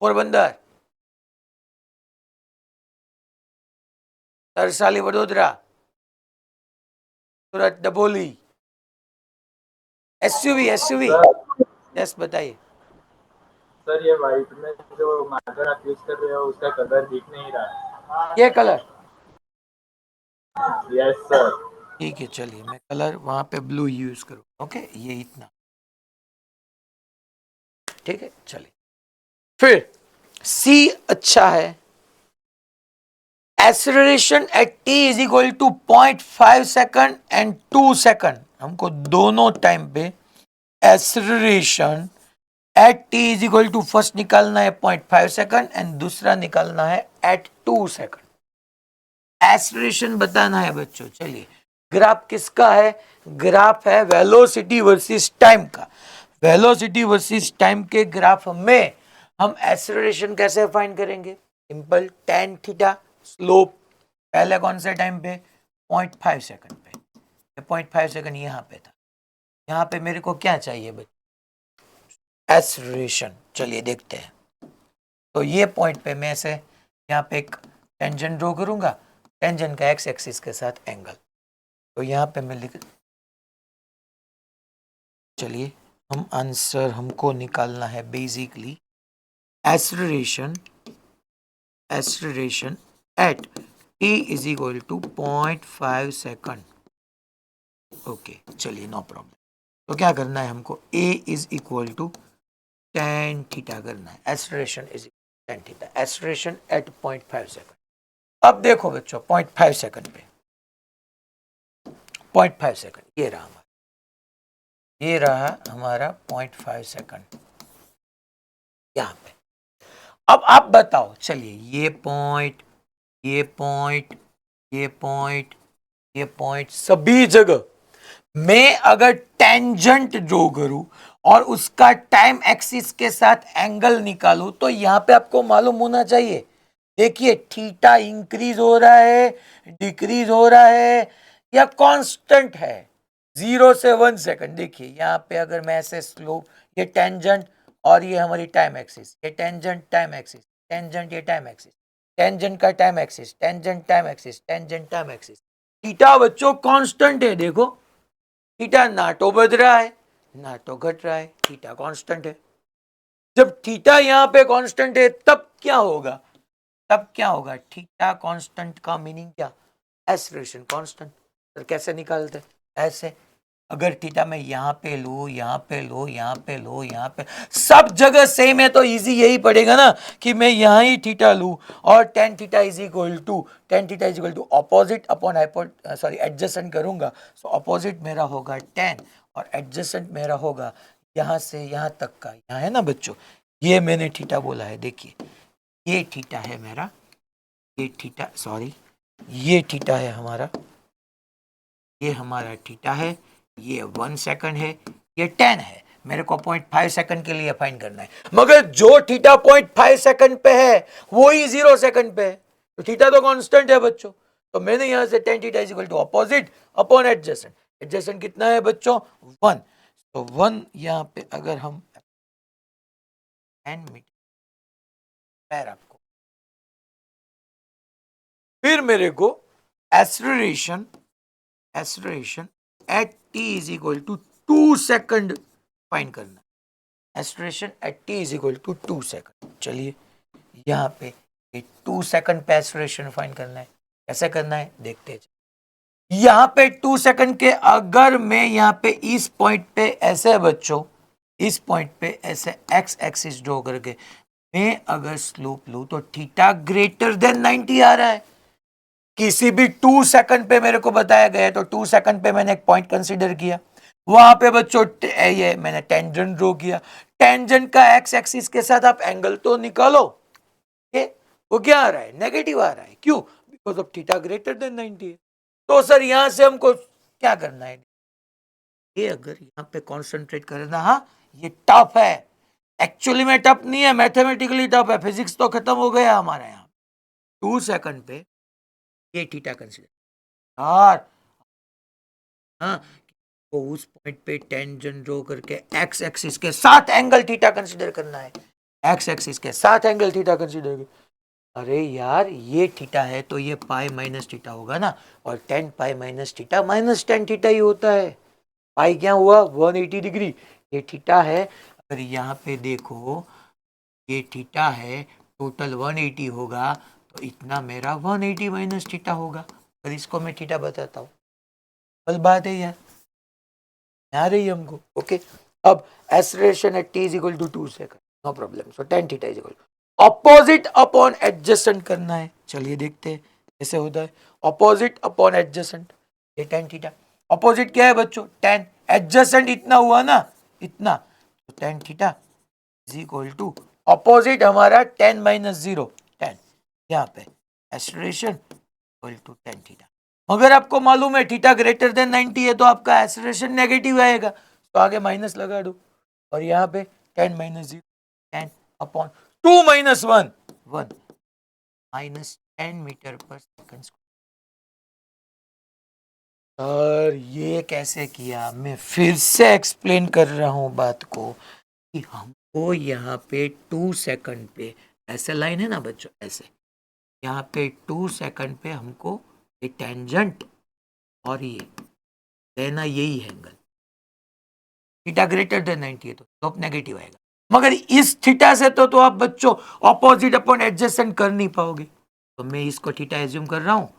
Speaker 1: पोरबंदर, तरसाली वडोदरा, सूरत डबोली, एसयूवी, यस बताइए।
Speaker 2: सर ये व्हाइट में जो मार्कर आप यूज कर रहे हो उसका कलर दिख नहीं रहा।
Speaker 1: ये कलर,
Speaker 2: यस सर।
Speaker 1: ठीक है, चलिए मैं कलर वहां पे ब्लू यूज करूँ, ओके, ये इतना, ठीक है, चलिए। फिर सी अच्छा है, acceleration at t is equal to 0.5 second and 2 second. हमको दोनों टाइम पे acceleration at t is equal to first निकालना है 0.5 सेकंड एंड दूसरा निकालना है एट 2 सेकंड। एक्सेलरेशन बताना है बच्चों। चलिए, ग्राफ किसका है? ग्राफ है वेलोसिटी वर्सेस टाइम का। वेलोसिटी वर्सेस टाइम के ग्राफ में हम एक्सेलरेशन कैसे फाइंड करेंगे? सिंपल, tan थीटा, स्लोप पहले कौन से टाइम पे? 0.5 सेकंड पे। 0.5 सेकंड यहाँ पे था, यहाँ पे मेरे को क्या चाहिए बच्चों? एक्सेलरेशन। चलिए देखते हैं। तो ये पॉइंट पे मैं से यहाँ पे एक टेंजेंट ड्रॉ करूंगा, टेंजेंट का एक्स एक्सिस के साथ एंगल। तो यहाँ पे मैं लिख, चलिए हम आंसर हमको निकालना है basically acceleration at t is equal to 0.5 second. Okay, चलिए नो प्रॉब्लम। तो क्या करना है हमको? a is equal to tan theta करना है। Acceleration is tan theta, acceleration at 0.5 second. अब देखो बच्चों, 0.5 सेकंड पे 0.5 सेकंड ये रहा हमारा 0.5 सेकंड यहाँ पे। अब आप बताओ, चलिए ये पॉइंट, ये पॉइंट, ये पॉइंट, ये पॉइंट, सभी जगह मैं अगर टेंजेंट ड्रॉ करूं और उसका टाइम एक्सिस के साथ एंगल निकालूं तो यहां पे आपको मालूम होना चाहिए। देखिए, थीटा इंक्रीज हो रहा है, डिक्रीज हो रहा है या कांस्टेंट है? 0 से 1 सेकंड। देखिए यहाँ पे अगर मैं ऐसे स्लोप, ये टेंजेंट और ये हमारी टाइम एक्सिस, ये टेंजेंट टाइम एक्सिस, टेंजेंट ये टाइम एक्सिस, टेंजेंट का time axis, tangent time axis, tangent time axis. Theta बच्चों कांस्टेंट है। देखो, थीटा ना तो बढ़ रहा है ना तो घट रहा है, थीटा कांस्टेंट है। जब थीटा यहाँ पे कांस्टेंट है तब क्या होगा? थीटा कांस्टेंट का मीनिंग क्या? Acceleration constant. तो कैसे निकालते? ऐसे, अगर थीटा मैं यहाँ पे लो, यहाँ पे लो, यहाँ पे लो, यहाँ पे, सब जगह सेम है तो इजी यही पड़ेगा ना कि मैं यहाँ ही थीटा लूँ और tan theta is equal to opposite upon sorry adjacent करूंगा। सो ऑपोजिट मेरा होगा tan और एडजस्टेंट मेरा होगा यहाँ से यहाँ तक का। यहाँ है ना बच्चों, ये मैंने थीटा बोला है। देखिए ये थीटा है मेरा, ये थीटा, सॉरी ये थीटा है हमारा, ये हमारा थीटा है, ये 1 सेकंड है, ये 10 है। मेरे को 0.5 सेकंड के लिए फाइंड करना है, मगर जो थीटा 0.5 सेकंड पे है वो ही 0 सेकंड पे है। तो थीटा तो कांस्टेंट है बच्चों। तो मैंने यहां से tan theta is equal to opposite upon adjacent. Adjacent कितना है बच्चों? 1। तो 1 यहां पे अगर हम 10 मीटर पैर आपको, फिर मेरे को acceleration at t is equal to 2 second find करना है। Acceleration at t is equal to 2 second. चलिए यहाँ पे 2 सेकंड पे एक्सेलरेशन फाइंड करना है। कैसे करना है देखते हैं। यहाँ पे 2 सेकंड के अगर मैं यहाँ पे इस पॉइंट पे ऐसे बच्चों, इस पॉइंट पे ऐसे एक्स एक्सिस ड्रॉ करके मैं अगर स्लोप लूँ तो थीटा ग्रेटर देन 90 आ रहा है। किसी भी 2 सेकंड पे मेरे को बताया गया है तो 2 सेकंड पे मैंने एक पॉइंट कंसीडर किया। वहां पे बच्चों ये मैंने टेंजेंट ड्रॉ किया, टेंजेंट का एक्स एक्सिस के साथ आप एंगल तो निकालो, ये वो क्या आ रहा है, नेगेटिव आ रहा है, क्यों, because of theta greater than 90 है। तो सर यहां से हमको क्या करना है, ये अगर यहाँ पे कॉन्सेंट्रेट करना, हाँ ये टफ है, एक्चुअली में टफ नहीं है, मैथमेटिकली टफ है, फिजिक्स तो खत्म हो गया हमारे यहाँ। 2 सेकंड पे ये थीटा कंसीडर यार, हाँ तो उस पॉइंट पे टेंजेंट ड्रॉ करके एक्स एक्सिस के साथ एंगल थीटा कंसीडर करना है, एक्स एक्सिस के साथ एंगल थीटा कंसीडर कर, अरे यार ये थीटा है तो ये पाई माइनस थीटा होगा ना, और 10 pi minus theta minus 10 theta ही होता है, पाई क्या हुआ 180 डिग्री, ये थीटा है, अगर यहाँ पे देखो ये थीटा है, टोटल 180 होगा, तो इतना मेरा 180 माइनस थीटा होगा, और इसको मैं थीटा बताता हूँ, बस बात है यार, आ रही है हमको, ओके। अब acceleration at t is equal to 2 second, no problem, so tan theta is equal opposite upon adjacent करना है, चलिए देखते हैं कैसे होता है, ऑपोजिट अपॉन एडजेसेंट, ये tan थीटा, ऑपोजिट क्या है बच्चों tan, एडजेसेंट इतना हुआ ना, इतना, तो tan theta is equal to opposite हमारा 10 माइनस 0 10, यहाँ पे acceleration equal to tan theta, अगर आपको मालूम है थीटा ग्रेटर देन 90 है तो आपका एक्सेलरेशन नेगेटिव आएगा, तो आगे माइनस लगा दो, और यहाँ पे 10 minus 0 10 upon 2 minus 1 1 minus 10 metre पर सेकंड। और ये कैसे किया, मैं फिर से एक्सप्लेन कर रहा हूँ बात को, कि हमको यहाँ पे 2 सेकंड पे, ऐसे लाइन है ना बच्चों, ऐसे यहाँ पे 2 सेकंड पे हमको ये टेंजेंट और ये लेना, यही है एंगल, थीटा ग्रेटर देन 90 है तो स्लोप नेगेटिव आएगा, मगर इस थीटा से तो आप बच्चों ऑपोजिट अपॉन एडजेसेंट कर नहीं पाओगे, तो मैं इसको थीटा एज्यूम कर रहा हूँ,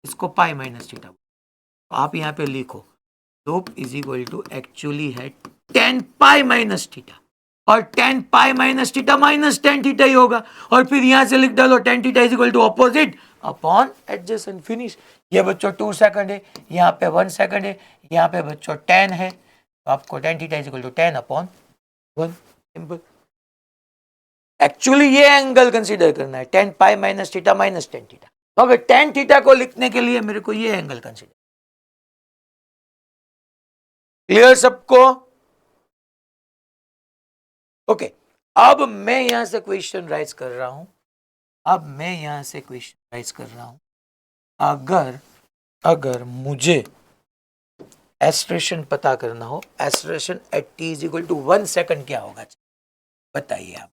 Speaker 1: इसको पाई माइनस थीटा, तो आप यहाँ पे लिखो slope is equal to actually है 10 पाई माइनस थीटा, और 10 pi minus theta minus 10 theta ही होगा, और फिर यहां से लिख डालो tan theta is equal to opposite upon adjacent, finish. ये बच्चों 2 सेकंड है, यहाँ पे 1 सेकंड है, यहाँ पे बच्चों 10 है, तो आपको tan theta is equal to 10 upon 1, simple. Actually ये एंगल कंसीडर करना है 10 pi minus theta minus 10 theta, तो अगर tan थीटा को लिखने के लिए मेरे को ये एंगल कंसीडर, क्लियर सबको, ओके। अब मैं यहां से क्वेश्चन राइज कर रहा हूं, अगर अगर मुझे एक्सेलरेशन पता करना हो, acceleration at t is equal to 1 second क्या होगा, बताइए आप,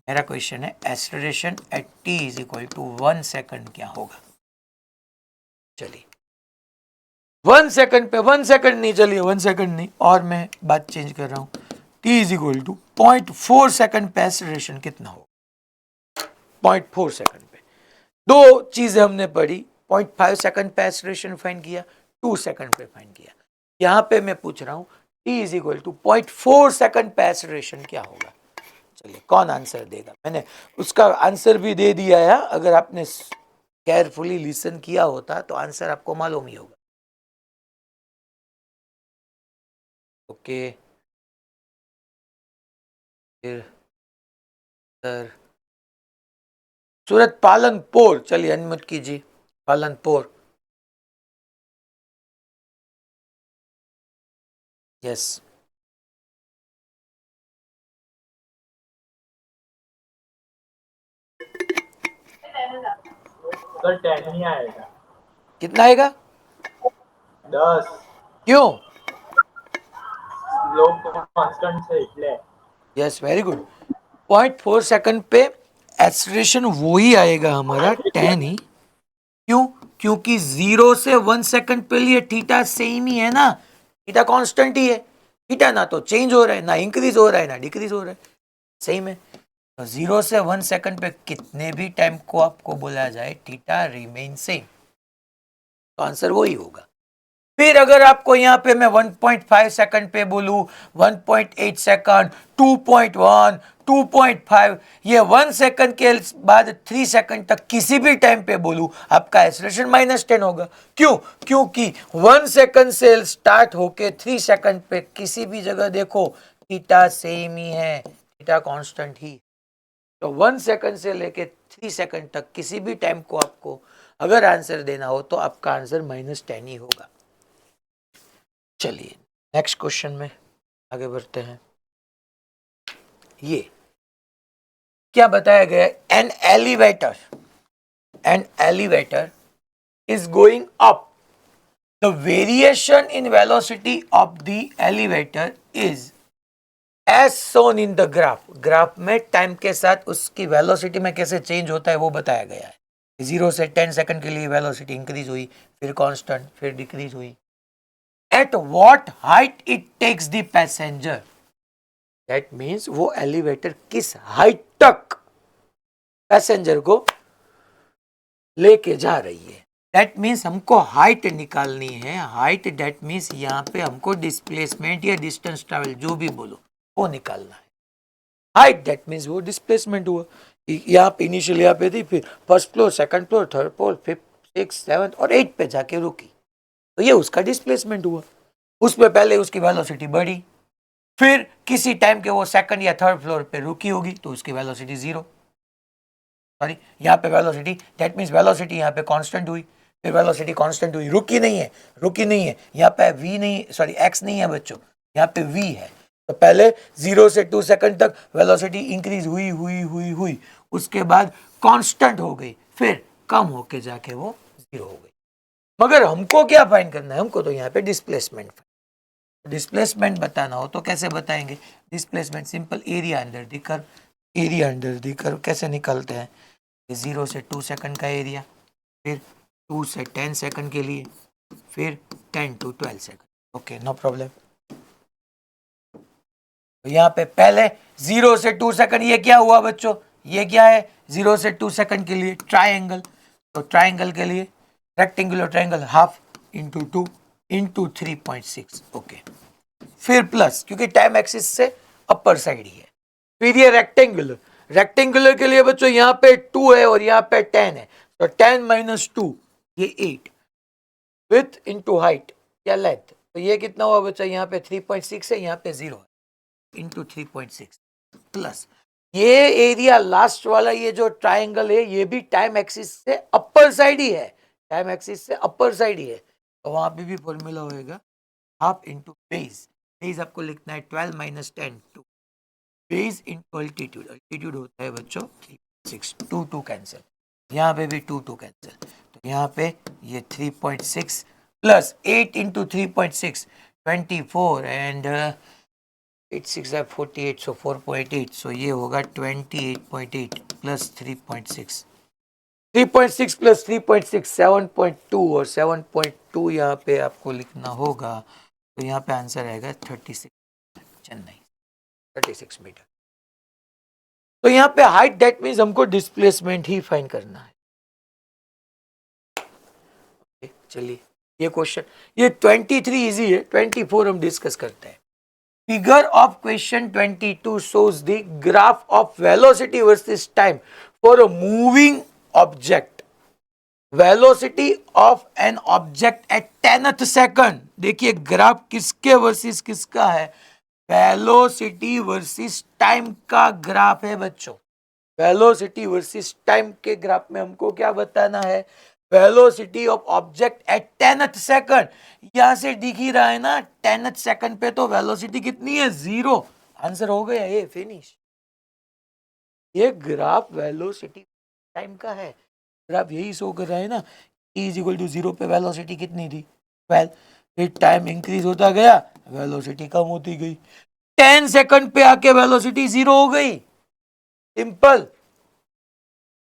Speaker 1: मेरा क्वेश्चन है acceleration at t is equal to 1 second क्या होगा, चलिए 1 सेकंड पे, 1 सेकंड नहीं, चलिए 1 सेकंड नहीं, और मैं बात चेंज कर रहा हूं, t is equal to 0.4 second पे एक्सेलरेशन कितना होगा, 0.4 सेकंड पे, दो चीजें हमने पढ़ी, 0.5 सेकंड पे एक्सेलरेशन फाइंड किया, 2 सेकंड पे फाइंड किया, यहां पे मैं पूछ रहा हूं t is equal to 0.4 second पे एक्सेलरेशन क्या होगा, चलिए कौन आंसर देगा, मैंने उसका आंसर भी दे दिया है, अगर आपने केयरफुली लिसन किया होता तो आंसर आपको मालूम ही होगा, ओके। फिर सर सूरत पालनपुर, चलिए अनम्यूट कीजिए, पालनपुर, यस,
Speaker 2: सर 10 ही आएगा,
Speaker 1: कितना आएगा,
Speaker 2: 10,
Speaker 1: क्यों,
Speaker 2: लोग कांस्टेंट છે એટલે,
Speaker 1: यस वेरी गुड, 0.4 सेकंड पे एक्सेलरेशन वो ही आएगा हमारा 10 ही, क्यों, क्योंकि 0 से 1 सेकंड पे लिए थीटा सेम ही है ना, थीटा कांस्टेंट ही है, थीटा ना तो चेंज हो रहा है, ना इंक्रीज हो रहा है, ना डिक्रीज हो रहा है, सेम है, तो 0 से 1 सेकंड पे कितने भी टाइम को आपको बोला जाए थीटा रिमेन सेम, तो आंसर वही होगा, फिर अगर आपको यहाँ पे मैं 1.5 सेकंड पे बोलूँ, 1.8 सेकंड, 2.1, 2.5, ये 1 सेकंड के बाद 3 सेकंड तक किसी भी टाइम पे बोलूँ, आपका एक्सेलरेशन -10 होगा। क्यों? क्योंकि 1 सेकंड से स्टार्ट होके 3 सेकंड पे किसी भी जगह देखो थीटा सेम ही है, थीटा कांस्टेंट ही। तो 1 सेकंड से लेके 3 सेकंड तक किसी भी टाइम को आपको अगर आंसर देना हो तो आपका आंसर -10 ही होगा। चलिए नेक्स्ट क्वेश्चन में आगे बढ़ते हैं। ये क्या बताया गया है? An elevator is going up, the variation in velocity of the elevator is as shown in the graph. Graph में टाइम के साथ उसकी वेलोसिटी में कैसे चेंज होता है वो बताया गया है। 0 से 10 सेकंड के लिए वेलोसिटी इंक्रीज हुई, फिर कांस्टेंट, फिर डिक्रीज हुई। At what height it takes the passenger, that means वो एलिवेटर किस हाइट तक पैसेंजर को लेके जा रही है। दैट मीन्स हमको हाइट निकालनी है। हाइट दैट मीन्स यहाँ पे हमको डिस्प्लेसमेंट या डिस्टेंस ट्रैवल जो भी बोलो वो निकालना है। हाइट दैट मीन्स वो डिस्प्लेसमेंट हुआ, यहाँ पे इनिशियल यहाँ पे थी, फिर first floor, second floor, third floor, fifth, six, seventh और 8 पे जाके रुकी, तो ये उसका डिस्प्लेसमेंट हुआ। उसमें पहले उसकी वेलोसिटी बढ़ी, फिर किसी टाइम के वो सेकंड या थर्ड फ्लोर पे रुकी होगी तो उसकी वेलोसिटी 0, सॉरी यहाँ पे वेलोसिटी, दैट मीन्स वेलोसिटी यहाँ पे कांस्टेंट हुई, फिर वेलोसिटी कांस्टेंट हुई, रुकी नहीं है, यहाँ पे v नहीं, सॉरी x नहीं है बच्चों, यहाँ पे v है। तो पहले 0 से 2 सेकंड तक वेलोसिटी इंक्रीज हुई, उसके बाद कांस्टेंट हो गई, फिर कम होके जाके वो 0 हो गई। मगर हमको क्या फाइंड करना है? हमको तो यहाँ पे डिस्प्लेसमेंट बताना हो तो कैसे बताएंगे? Displacement simple, area under the curve कैसे निकलते हैं? 0 से 2 सेकंड का एरिया, फिर 2 से 10 सेकंड के लिए, फिर 10 to 12 second. Okay, no problem. तो यहाँ पे पहले 0 से 2 सेकंड, ये क्या हुआ बच्चों? ये क्या है? 0 से 2 सेकंड के लिए ट्राइंगल, तो ट्राइंगल के लिए rectangular triangle, half into 2 into 3.6। Okay, फिर प्लस, क्योंकि टाइम एक्सिस से अपर साइड ही है। फिर ये रेक्टेंगुलर के लिए बच्चों यहाँ पे 2 है और यहाँ पे 10 है, तो 10 - 2 ये 8, विथ इंटू हाइट या लेंथ, तो ये कितना हुआ बच्चा? यहाँ पे 3.6 है, यहाँ पे 0 है, इंटू 3.6 प्लस ये एरिया लास्ट वाला, ये जो ट्राइंगल है ये भी टाइम एक्सिस से अपर साइड ही है, तो वहां पे भी फॉर्मूला होएगा हाफ इंटू बेस आपको लिखना है 12 - 10 2, बेस इंटू अल्टीट्यूड होता है बच्चों 3.6, 2 कैंसिल, यहाँ पे भी 2 कैंसिल, तो यहाँ पे ये 3.6 प्लस 8 इंटू 3.6 24 एंड 8 6 48, सो 4.8, सो ये होगा 28.8 प्लस 3.6, 3.6 प्लस 3.6 7.2, और 7.2 यहाँ पे आपको लिखना होगा, तो यहाँ पे आंसर आएगा 36, चेन्नई 36 मीटर। तो यहाँ पे हाइट दैट मीन्स हमको डिस्प्लेसमेंट ही फाइंड करना है। चलिए ये क्वेश्चन, ये 23 इजी है, 24 हम डिस्कस करते हैं। Figure of question 22 shows the graph of velocity versus time for a moving object. Velocity of an object at 10th second. देखिए ग्राफ किसके वर्सेस किसका है? वेलोसिटी वर्सेस टाइम का ग्राफ है बच्चों। वेलोसिटी वर्सेस टाइम के ग्राफ में हमको क्या बताना है? Velocity of object at 10th second. यहां से दिख ही रहा है ना 10th सेकंड पे, तो वेलोसिटी कितनी है? 0। आंसर हो गया, ये फिनिश। ये ग्राफ वेलोसिटी टाइम का है, ग्राफ यही शो कर रहा है ना, E = 0 पे वेलोसिटी कितनी थी? 12। फिर टाइम इंक्रीज होता गया, वेलोसिटी कम होती गई, 10 सेकंड पे आके वेलोसिटी 0 हो गई। सिंपल।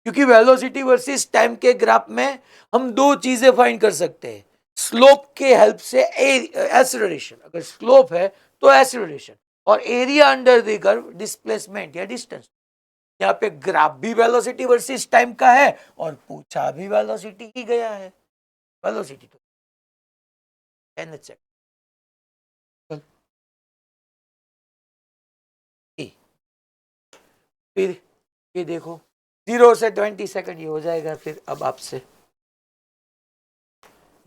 Speaker 1: क्योंकि वेलोसिटी वर्सेस टाइम के ग्राफ में हम दो चीजें फाइंड कर सकते हैं, स्लोप के हेल्प से एक्सेलरेशन, अगर स्लोप है तो एक्सेलरेशन, और area under the curve displacement या डिस्टेंस। यहाँ पे ग्राफ भी वेलोसिटी वर्सेस टाइम का है और पूछा भी वेलोसिटी ही गया है, वेलोसिटी तो 10 सेकंड। फिर ये देखो 0 से 20 सेकंड ये हो जाएगा। फिर अब आपसे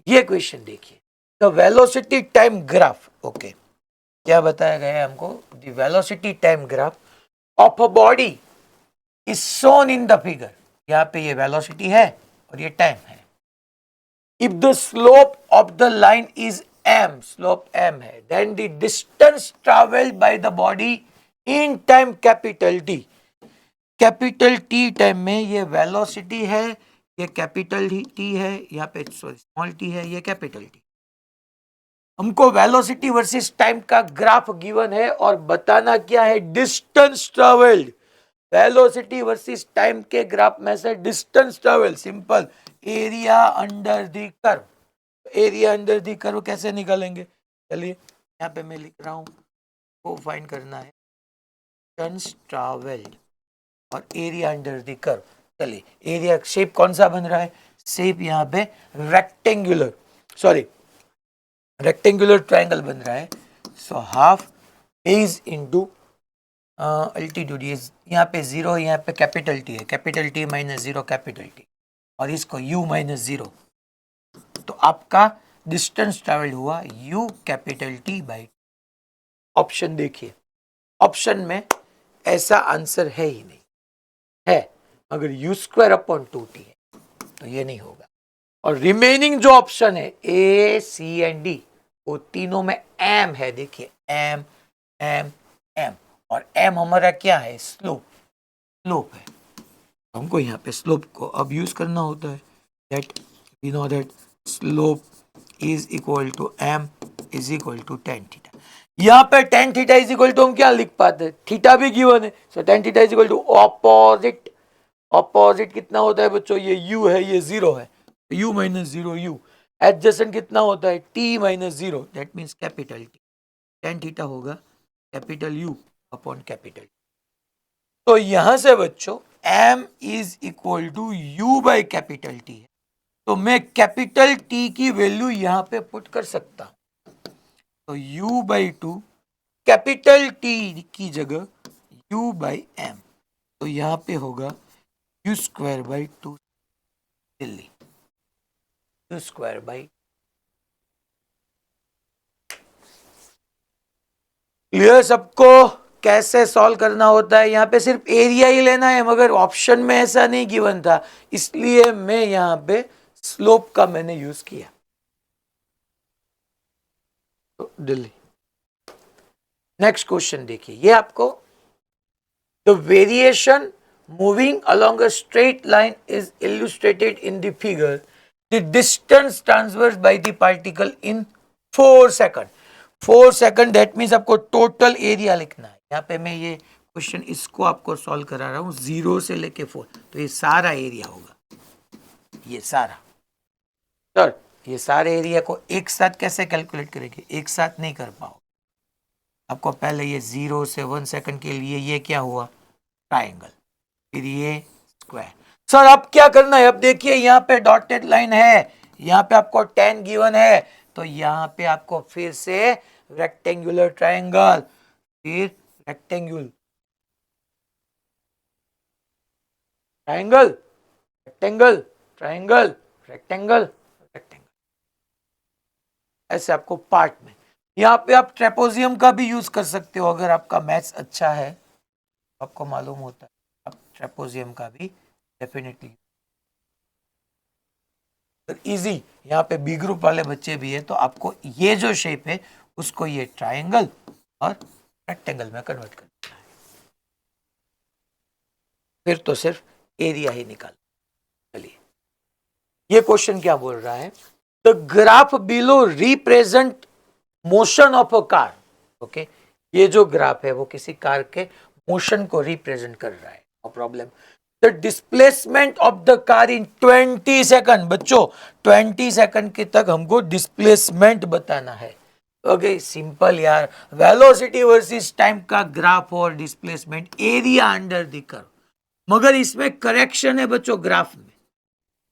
Speaker 1: ये क्वेश्चन देखिए, the velocity time graph. Okay, क्या बताया गया है हमको? The velocity time graph of a body is shown in the figure. यहाँ पे ये वेलोसिटी है और ये टाइम है। If the slope of the line is m, slope m है, then the distance travelled by the body in time capital D। Capital T time में ये वेलोसिटी है, ये कैपिटल T है, यहाँ पे स्मॉल t है, ये कैपिटल T। हमको वेलोसिटी वर्सेस टाइम का ग्राफ गिवन है और बताना क्या है? Distance travelled. Velocity versus time के ग्राफ में से distance travel, simple, area under the curve. Area under the curve कैसे निकालेंगे? चलिए यहाँ पे मैं लिख रहा हूं, वो फाइंड करना है डिस्टेंस ट्रेवल्ड और एरिया अंडर द कर्व। चलिए, एरिया शेप कौन सा बन रहा है? शेप यहाँ पे रेक्टेंगुलर, सॉरी रेक्टेंगुलर ट्रायंगल बन रहा है। So half base into altitude, यहाँ पे 0, यहाँ पे कैपिटल T है, capital T minus 0 capital T, और इसको u माइनस 0। तो आपका डिस्टेंस ट्रेवल हुआ u capital T by. Option देखिए, ऑप्शन में ऐसा आंसर है ही नहीं, है अगर u स्क्वायर अपॉन 2t है तो ये नहीं होगा। और रिमेनिंग जो ऑप्शन है A, C एंड D, वो तीनों में m है। देखिए m m m, और m हमारा क्या है? स्लोप, स्लोप है। हमको यहाँ पे स्लोप को अब यूज करना होता है। That we know that slope is equal to m is equal to tan theta. यहाँ पे tan theta is equal to हम क्या लिख पाते हैं? थीटा भी गिवन है, so tan theta is equal to opposite. Opposite कितना होता है बच्चों? ये u है, ये 0 है, u माइनस 0 u। एडजेसेंट कितना होता है? t minus 0, that means capital T। tan theta होगा कैपिटल U अपॉन कैपिटल। तो यहां से बच्चों m is equal to u by capital T है, तो मैं कैपिटल T की वैल्यू यहां पे पुट कर सकता हूं। तो u बाई 2 कैपिटल T की जगह u बाई m, तो यहां पे होगा u square by 2 Delhi, u square by. Clear सबको? कैसे सॉल्व करना होता है? यहाँ पे सिर्फ एरिया ही लेना है, मगर ऑप्शन में ऐसा नहीं गिवन था, इसलिए मैं यहाँ पे स्लोप का मैंने यूज किया। तो दिल्ली। नेक्स्ट क्वेश्चन देखिए, ये आपको the variation moving along a straight line is illustrated in the figure, the distance transverse by the particle in 4 second. 4 second, that means आपको टोटल एरिया लिखना है। यहाँ पे मैं ये क्वेश्चन इसको आपको सॉल्व करा रहा हूँ 0 से लेके 4, तो ये सारा एरिया होगा, ये सारा। सर ये सारे एरिया को एक साथ कैसे कैलकुलेट करेंगे? एक साथ नहीं कर पाओ, आपको पहले ये 0 से 1 सेकंड के लिए ये क्या हुआ? ट्राइंगल, फिर ये स्क्वायर। सर अब क्या करना है? अब देखिए यहाँ पे डॉटेड लाइन है, यहाँ पे आपको 10 गिवन है, तो यहाँ पे आपको फिर से रेक्टेंगुलर ट्रायंगल, फिर rectangular triangle, rectangle, triangle, rectangle, rectangle, ऐसे आपको पार्ट में। यहाँ पे आप ट्रेपोजियम का भी यूज कर सकते हो, अगर आपका मैथ्स अच्छा है, आपको मालूम होता है, आप ट्रेपोजियम का भी डेफिनेटली इजी। यहाँ पे बी ग्रुप वाले बच्चे भी है, तो आपको ये जो शेप है उसको ये ट्रायंगल और रेक्टेंगल में कन्वर्ट करना है, फिर तो सिर्फ एरिया ही निकाल। चलिए, ये क्वेश्चन क्या बोल रहा है? The graph below represent motion of a car. Okay, ये जो ग्राफ है वो किसी कार के मोशन को रिप्रेजेंट कर रहा है, no problem. The displacement of the car in 20 second. बच्चों 20 सेकंड के तक हमको डिस्प्लेसमेंट बताना है। ओके सिंपल यार, वेलोसिटी वर्सेस टाइम का ग्राफ और displacement, area under the curve. मगर इसमें करेक्शन है बच्चों, ग्राफ में,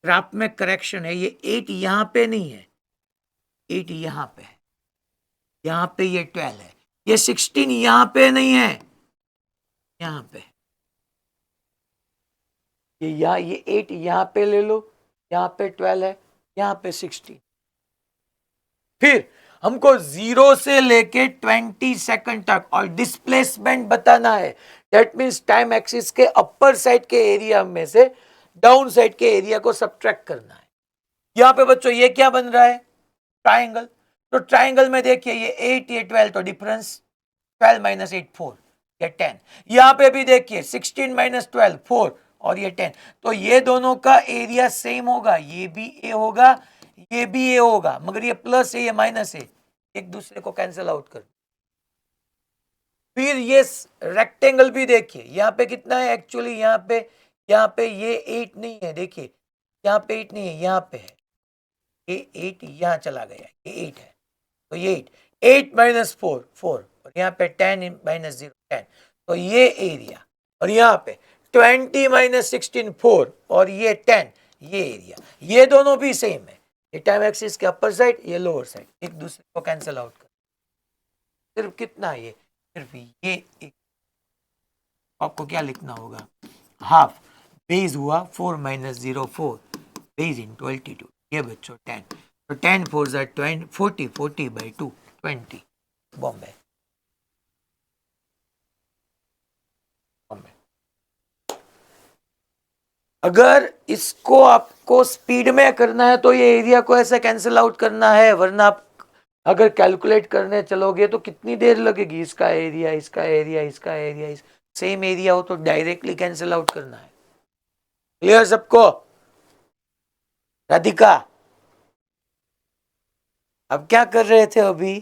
Speaker 1: ग्राफ में करेक्शन है, ये 8 यहां पे नहीं है, 8 यहाँ पे है, यहाँ पे ये 12 है, ये 16 यहाँ पे नहीं है, यहाँ पे ये 8 यहाँ पे ले लो, यहाँ पे 12 है, यहाँ पे 16। फिर हमको 0 से लेके 20 सेकंड तक और डिस्प्लेसमेंट बताना है। दैट मीन्स टाइम एक्सिस के अपर साइड के एरिया में से डाउन साइड के एरिया को सब्ट्रैक्ट करना है। यहाँ पे बच्चों ये क्या बन रहा है? ट्राइंगल। तो ट्राइंगल में देखिए ये 8 ये 12, तो डिफरेंस 12 माइनस 8 4, ये 10। यहाँ पे भी देखिए 16 माइनस 12 4 और ये 10। तो ये दोनों का एरिया सेम होगा, ये भी ए होगा, ये भी ए होगा, मगर ये प्लस है ये माइनस है, एक दूसरे को कैंसिल आउट कर। फिर ये रेक्टेंगल भी देखिए, यहाँ पे कितना है एक्चुअली, यहाँ पे ये 8 नहीं है, देखिए यहाँ पे 8 नहीं है, यहाँ पे है, ये 8 यहाँ चला गया, ये 8 है, तो ये 8 माइनस 4 4 और यहाँ पे 10 माइनस 0 10, तो ये एरिया, और यहाँ पे 20 माइनस 16 4 और ये 10, ये एरिया, ये दोनों भी सेम है। ये टाइम एक्सिस के अपर साइड, ये लोअर साइड, एक दूसरे को कैंसिल आउट कर। सिर्फ कितना ये, सिर्फ ये एक, आपको क्या लिखना होगा, हाफ बेस हुआ 4 माइनस 0 4 बेस इन 22, ये बच्चों 10, तो 10 4 ज़ा 20 40 40 बाई 2 20, बॉम्बे। अगर इसको आपको स्पीड में करना है तो ये एरिया को ऐसे कैंसिल आउट करना है, वरना आप अगर कैलकुलेट करने चलोगे तो कितनी देर लगेगी। इसका एरिया, इसका एरिया, इसका एरिया, सेम एरिया हो तो डायरेक्टली कैंसिल आउट करना है। क्लियर सबको? राधिका अब क्या कर रहे थे अभी?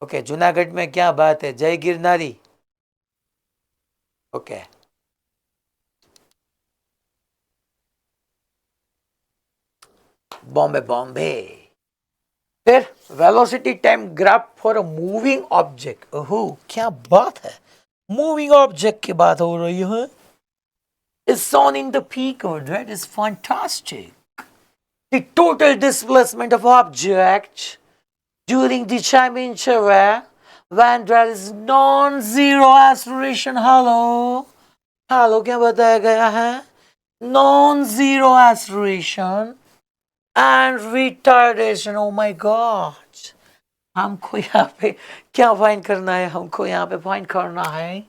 Speaker 1: ओके, जूनागढ़ में क्या बात है, जय गिरनारी। ओके, बॉम्बे बॉम्बे। फिर velocity time graph for a moving object. ओहो क्या बात है, मूविंग ऑब्जेक्ट की बात हो रही है। Is shown in the P quadrant is fantastic. The total displacement of object during the time interval when there is non-zero acceleration. Hello क्या बताया गया है? Non-zero acceleration and retardation. Oh my God! हमको यहाँ पे क्या फाइंड करना है? हमको यहाँ पे फाइंड करना है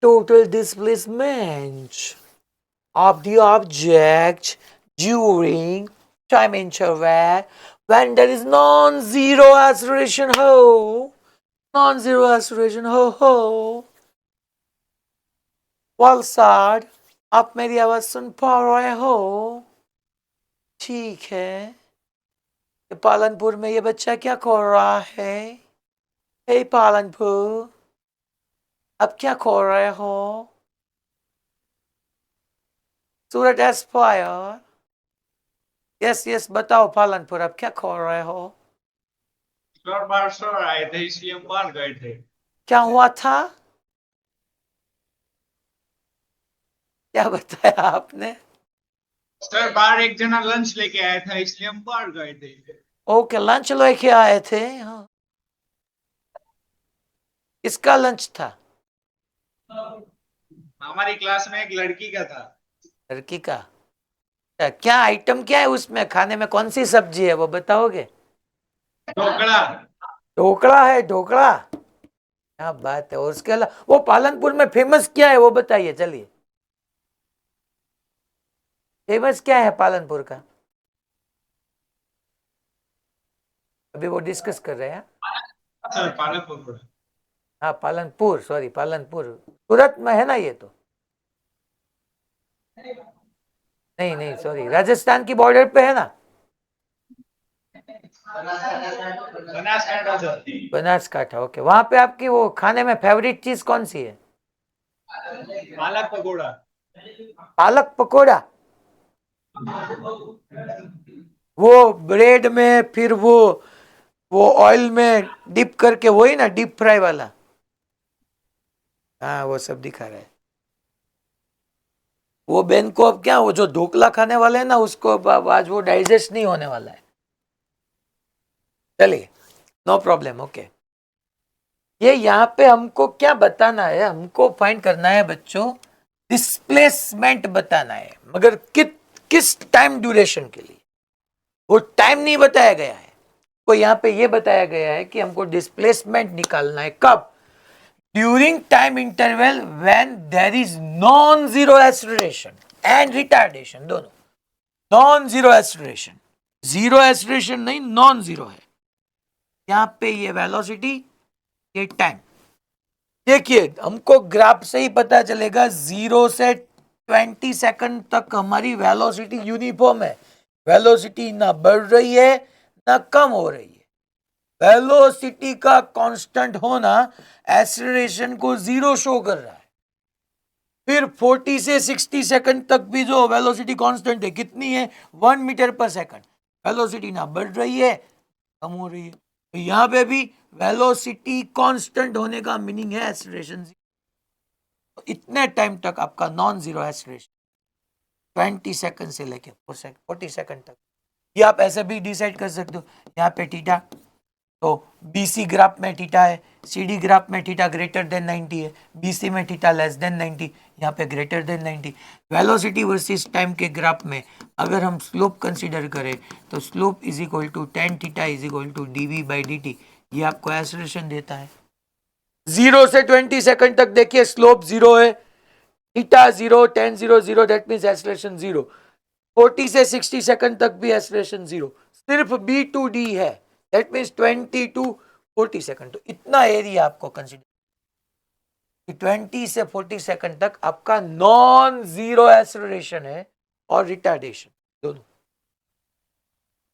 Speaker 1: total displacement of the object during time interval when there is non-zero acceleration. Non-zero acceleration. Valsad, आप मेरी आवाज सुन पा रहे हो? ठीक है। पालनपुर में ये बच्चा क्या कर रहा है? हे पालनपुर, अब क्या कर रहे हो? सूरत एस्पायर, यस बताओ पालनपुर, अब क्या कर रहे हो?
Speaker 2: सर बाहर सर आए थे इसलिए हम बाहर गए थे।
Speaker 1: क्या हुआ था? क्या बताया आपने?
Speaker 2: सर बाहर एक जना लंच लेके आया था इसलिए हम बाहर गए थे।
Speaker 1: ओके, लंच लेके आए थे। हाँ, किसका लंच था?
Speaker 2: हमारी क्लास में एक लड़की का था।
Speaker 1: लड़की का? क्या आइटम क्या है उसमें, खाने में कौन सी सब्जी है वो बताओगे?
Speaker 2: ढोकला।
Speaker 1: ढोकला है, ढोकला, क्या बात है। और उसके अलावा वो पालनपुर में फेमस क्या है वो बताइए, चलिए फेमस क्या है पालनपुर का? अभी वो डिस्कस कर रहे हैं।
Speaker 2: सर पालनपुर।
Speaker 1: हाँ पालनपुर, सॉरी पालनपुर सूरत में है ना ये तो? नहीं सॉरी, राजस्थान की बॉर्डर पे है ना? बनासकांठा, ओके। वहां पे आपकी वो खाने में फेवरेट चीज कौन सी है?
Speaker 2: पालक पकौड़ा।
Speaker 1: पालक पकौड़ा, वो ब्रेड में फिर वो ऑयल में डिप करके, वही ना डीप फ्राई वाला? हाँ वो सब दिखा रहा है। वो बहन को अब क्या, वो जो ढोकला खाने वाले हैं ना, उसको अब आज वो डाइजेस्ट नहीं होने वाला है। चलिए, नो प्रॉब्लम, ओके। ये यहाँ पे हमको क्या बताना है, हमको फाइंड करना है बच्चों, डिस्प्लेसमेंट बताना है, मगर किस टाइम ड्यूरेशन के लिए, वो टाइम नहीं बताया गया है। तो यहाँ पे ये बताया गया है कि हमको डिस्प्लेसमेंट निकालना है कब, during time interval when there is non zero acceleration and retardation, दोनों। Non zero acceleration, zero acceleration नहीं, नॉन जीरो है। यहाँ पे ये वेलोसिटी, ये टाइम। देखिए हमको ग्राफ से ही पता चलेगा 0 से 20 सेकंड तक हमारी वेलोसिटी यूनिफॉर्म है, वेलोसिटी ना बढ़ रही है ना कम हो रही है। वेलोसिटी का कांस्टेंट होना एक्सेलरेशन को जीरो शो कर रहा है। फिर 40 से 60 सेकंड तक भी जो वेलोसिटी कांस्टेंट है कितनी है, 1 मीटर पर सेकंड। वेलोसिटी ना बढ़ रही है कम हो रही है, तो यहाँ पे भी वेलोसिटी कांस्टेंट होने का मीनिंग है एक्सेलरेशन। तो इतने टाइम तक आपका नॉन जीरो एक्सेलरेशन, 20 सेकंड से लेके 40 सेकंड तक। ये आप ऐसे भी डिसाइड कर सकते हो, यहाँ पे थीटा, तो बीसी ग्राफ में थीटा है, सीडी ग्राफ में थीटा ग्रेटर देन 90 है, बीसी में थीटा लेस देन 90, यहाँ पे greater than 90। Velocity versus time के ग्राफ में अगर हम स्लोप कंसीडर करें तो slope is equal to tan theta is equal to dv by dt, ये आपको एक्सेलरेशन देता है। 0 से 20 सेकंड तक देखिए स्लोप 0 है, theta 0, tan 0 0, that means acceleration 0। 40 से 60 सेकंड तक भी एक्सेलरेशन 0, सिर्फ B टू D है, दैट मींस 20 टू 40 सेकंड। तो इतना एरिया आपको कंसीडर, 20 से 40 सेकंड तक आपका नॉन जीरो एक्सेलरेशन है और रिटार्डेशन दोनों।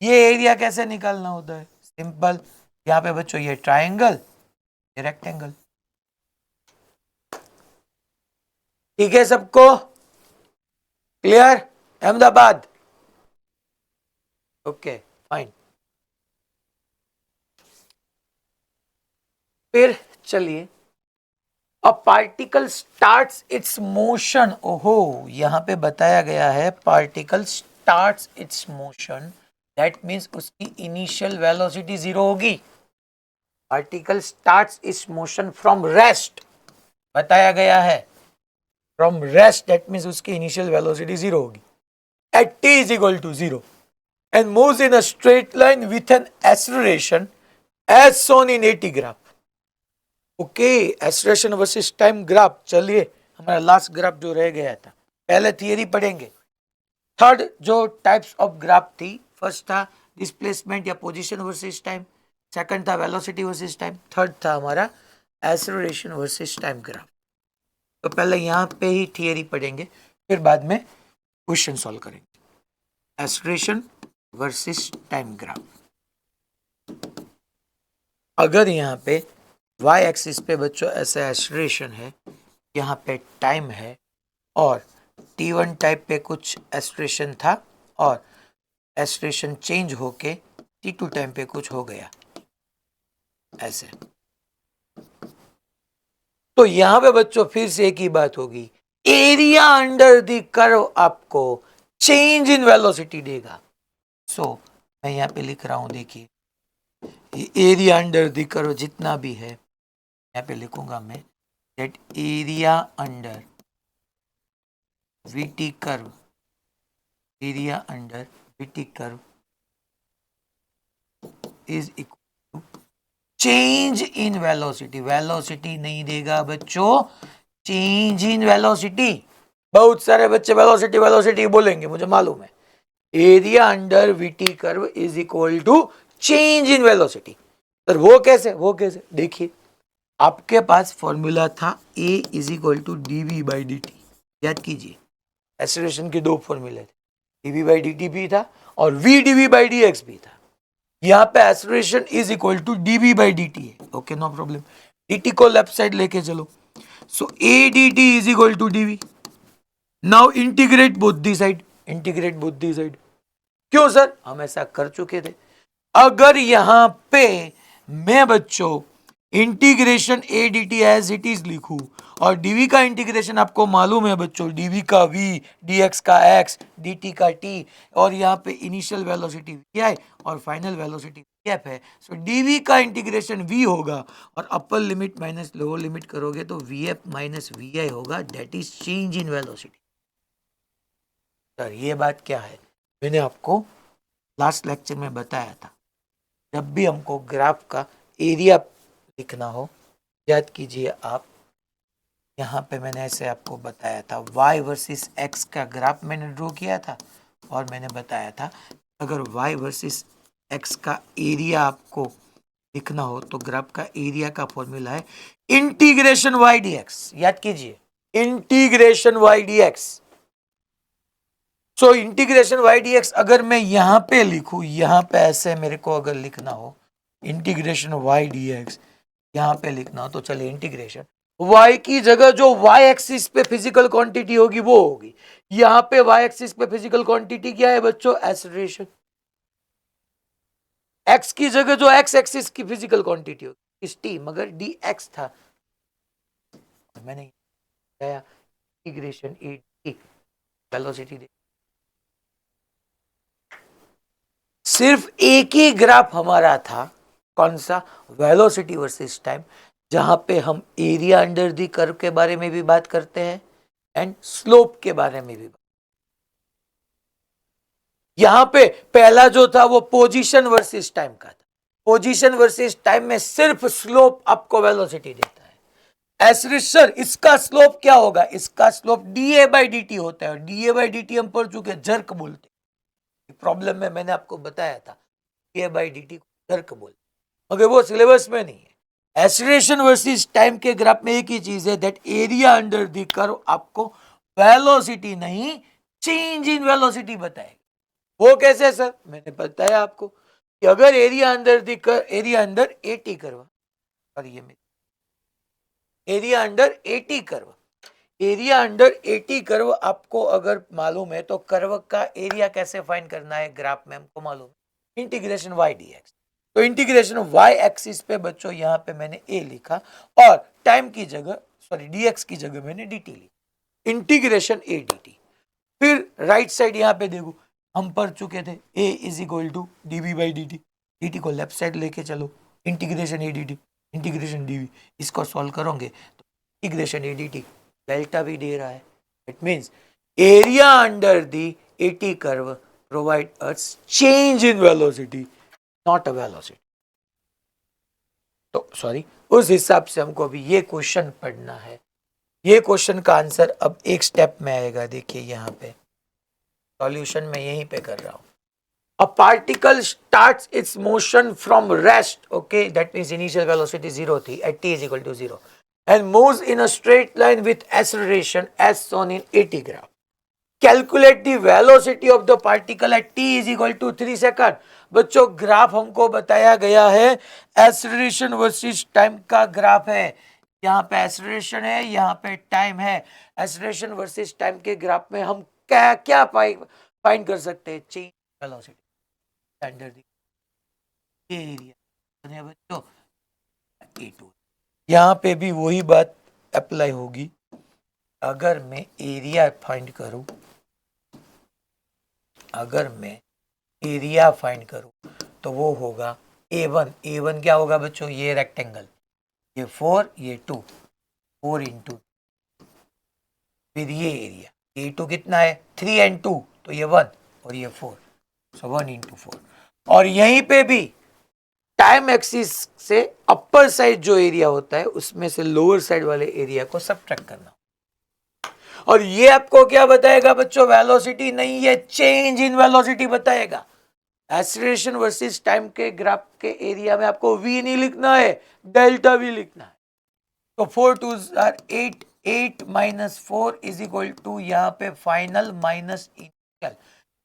Speaker 1: ये एरिया कैसे निकालना होता है, सिंपल, यहाँ पे बच्चों ये ट्राइंगल, ये रेक्टेंगल, ठीक है सबको क्लियर? Ahmedabad, okay fine. फिर चलिए, a particle starts it's motion, ओहो यहां पे बताया गया है particle starts it's motion, that means उसकी इनिशियल वेलोसिटी 0 होगी। Particle starts it's motion from rest, बताया गया है फ्रॉम रेस्ट, दैट मीन्स उसकी इनिशियल वेलोसिटी 0 होगी at t is equal to 0 and moves in a straight line with an acceleration as shown in AT graph. Okay, acceleration versus time graph. चलिए हमारा last graph जो रह गया था, पहले theory पढ़ेंगे। थर्ड जो टाइप्स ऑफ ग्राफ थी, फर्स्ट था डिस्प्लेसमेंट या पोजीशन वर्सेस टाइम, सेकंड था वेलोसिटी वर्सेस टाइम, थर्ड था हमारा एक्सेलरेशन वर्सेस टाइम ग्राफ। तो पहले यहाँ पे ही थियरी पढ़ेंगे, फिर बाद में क्वेश्चन सॉल्व करेंगे। एक्सेलरेशन वर्सेस टाइम ग्राफ, अगर यहाँ पे y एक्सिस पे बच्चों ऐसा एक्सेलरेशन है, यहाँ पे टाइम है, और t1 टाइप पे कुछ एक्सेलरेशन था और एक्सेलरेशन चेंज होके t2 टाइम पे कुछ हो गया ऐसे, तो यहाँ पे बच्चों फिर से एक ही बात होगी, एरिया अंडर द कर्व आपको चेंज इन वेलोसिटी देगा। सो मैं यहाँ पे लिख रहा हूँ, देखिए एरिया अंडर द कर्व जितना भी है, यहाँ पे लिखूंगा मैं, that area under v t curve, area under v t curve is equal to change in velocity, velocity नहीं देगा बच्चों, चेंज इन वेलोसिटी। बहुत सारे बच्चे वेलोसिटी वेलोसिटी बोलेंगे, मुझे मालूम है। Area under v t curve is equal to change in velocity. Sir वो कैसे, वो कैसे, देखिए आपके पास फॉर्मूला था A is equal to dv by dt, याद कीजिए एक्सेलरेशन के दो फॉर्मूले थे, dv बाई dt भी था और v dv बाई dx भी था। यहाँ पे acceleration is equal to dv by dt है, ओके नो प्रॉब्लम। dt को लेफ्ट साइड लेके चलो, so a dt is equal to dv। Now integrate both the side, integrate both the side. क्यों sir, हम ऐसा कर चुके थे। अगर यहाँ पे मैं बच्चों integration A D t as it is लिखूं, और डीवी का इंटीग्रेशन आपको मालूम है बच्चों, डीवी का वी, डीएक्स का एक्स, डी का टी, और यहाँ पे इनिशियल वेलोसिटी वी आई और फाइनल वेलोसिटी वी एफ है। सो डीवी का इंटीग्रेशन वी होगा, और upper limit minus lower limit करोगे तो वी एफ माइनस वी आई होगा, that is change in velocity. Sir ये बात क्या है, मैंने आपको लास्ट लेक्चर में बताया था, जब भी हमको ग्राफ का एरिया लिखना हो, याद कीजिए आप, यहाँ पे मैंने ऐसे आपको बताया था, y वर्सेस x का ग्राफ मैंने ड्रॉ किया था, और मैंने बताया था अगर y वर्सेस x का एरिया आपको लिखना हो तो ग्राफ का एरिया का फॉर्मूला है इंटीग्रेशन y dx। याद कीजिए, integration y dx। So integration y dx अगर मैं यहाँ पे लिखूं, यहाँ पे ऐसे मेरे को अगर लिखना हो इंटीग्रेशन y dx, यहाँ पे लिखना हो तो चलिए इंटीग्रेशन y की जगह जो y एक्सिस पे फिजिकल क्वांटिटी होगी वो होगी, यहाँ पे y एक्सिस पे फिजिकल क्वांटिटी क्या है बच्चों, एक्सेलरेशन। x की जगह जो x एक्सिस की फिजिकल क्वांटिटी होगी इस t, मगर dx था, मैंने इंटीग्रेशन ए डी, वेलोसिटी दे, सिर्फ एक ही ग्राफ हमारा था, कौन सा, वेलोसिटी वर्सेस टाइम, जहां पे हम एरिया अंडर दी कर्व के बारे में भी बात करते हैं एंड स्लोप के बारे में भी। यहां पे पहला जो था वो पोजीशन वर्सेस टाइम का था, पोजीशन वर्सेस टाइम में सिर्फ स्लोप आपको वेलोसिटी देता है। एसरिशर इसका स्लोप क्या होगा, इसका slope DA by D T होता है, और डीए बाई डी टी हम पढ़ चुके, जर्क बोलते हैं, प्रॉब्लम में मैंने आपको बताया था डीए बाई डी टी को जर्क बोलते, मगर वो सिलेबस में नहीं है। एक्सीलरेशन वर्सेस टाइम के ग्राफ में एक ही चीज है, that area under the curve आपको वेलोसिटी नहीं चेंज इन वेलोसिटी बताएगा। वो कैसे सर, मैंने बताया आपको कि अगर area under the area under a t curve, और ये area under a t curve, area under a t curve आपको अगर मालूम है तो कर्व का एरिया कैसे फाइंड करना है, ग्राफ में हमको मालूम है, इंटीग्रेशन वाई डी एक्स। तो इंटीग्रेशन वाई एक्सिस पे बच्चों यहाँ पे मैंने ए लिखा, और टाइम की जगह सॉरी डीएक्स की जगह मैंने डी ली, इंटीग्रेशन ए डी टी। फिर राइट साइड यहाँ पे देखो, हम पढ़ चुके थे A is equal to D V by D T को लेफ्ट साइड लेके चलो, integration A D T integration D V, इसको सॉल्व करोगे तो integration A D T delta भी दे रहा है, it means area under the AT curve provide us change in velocity, not a velocity. तो सॉरी, उस हिसाब से हमको अभी ये क्वेश्चन पढ़ना है, ये क्वेश्चन का आंसर अब एक स्टेप में आएगा, देखिए यहाँ पे सॉल्यूशन में यहीं पे कर रहा हूं। A particle starts its motion from rest, okay, that means initial velocity 0 थी at t is equal to 0, and moves in a straight line with acceleration as shown in AT graph. Calculate the velocity of the particle at t is equal to 3 second. बच्चों graph हमको बताया गया है, acceleration versus time का graph है, यहाँ पे acceleration है, यहाँ पे टाइम है। एक्सेलरेशन वर्सेस टाइम के ग्राफ में हम क्या क्या फाइंड कर सकते हैं, चेंज वेलोसिटी स्टैंडर्ड एरिया बच्चों A2। यहाँ पे भी वही बात अप्लाई होगी, अगर मैं एरिया फाइंड करूं, अगर मैं एरिया फाइंड करूं तो वो होगा A1, A1 क्या होगा बच्चों, ये रेक्टेंगल, ये 4 ये 2, 4 इंटू, फिर ये एरिया A2 कितना है 3 एंड 2 तो ये 1 और ये 4, सो 1 इंटू 4। और यहीं पे भी टाइम एक्सिस से अपर साइड जो एरिया होता है उसमें से लोअर साइड वाले एरिया को सबट्रैक्ट करना, और ये आपको क्या बताएगा बच्चों, वेलोसिटी नहीं, ये चेंज इन वेलोसिटी बताएगा। एक्सीलरेशन वर्सेस टाइम के ग्राफ के एरिया में आपको v नहीं लिखना है, डेल्टा v लिखना है। तो 4 2 are 8, 8 minus 4 is equal to यहाँ पे फाइनल माइनस इनिशियल,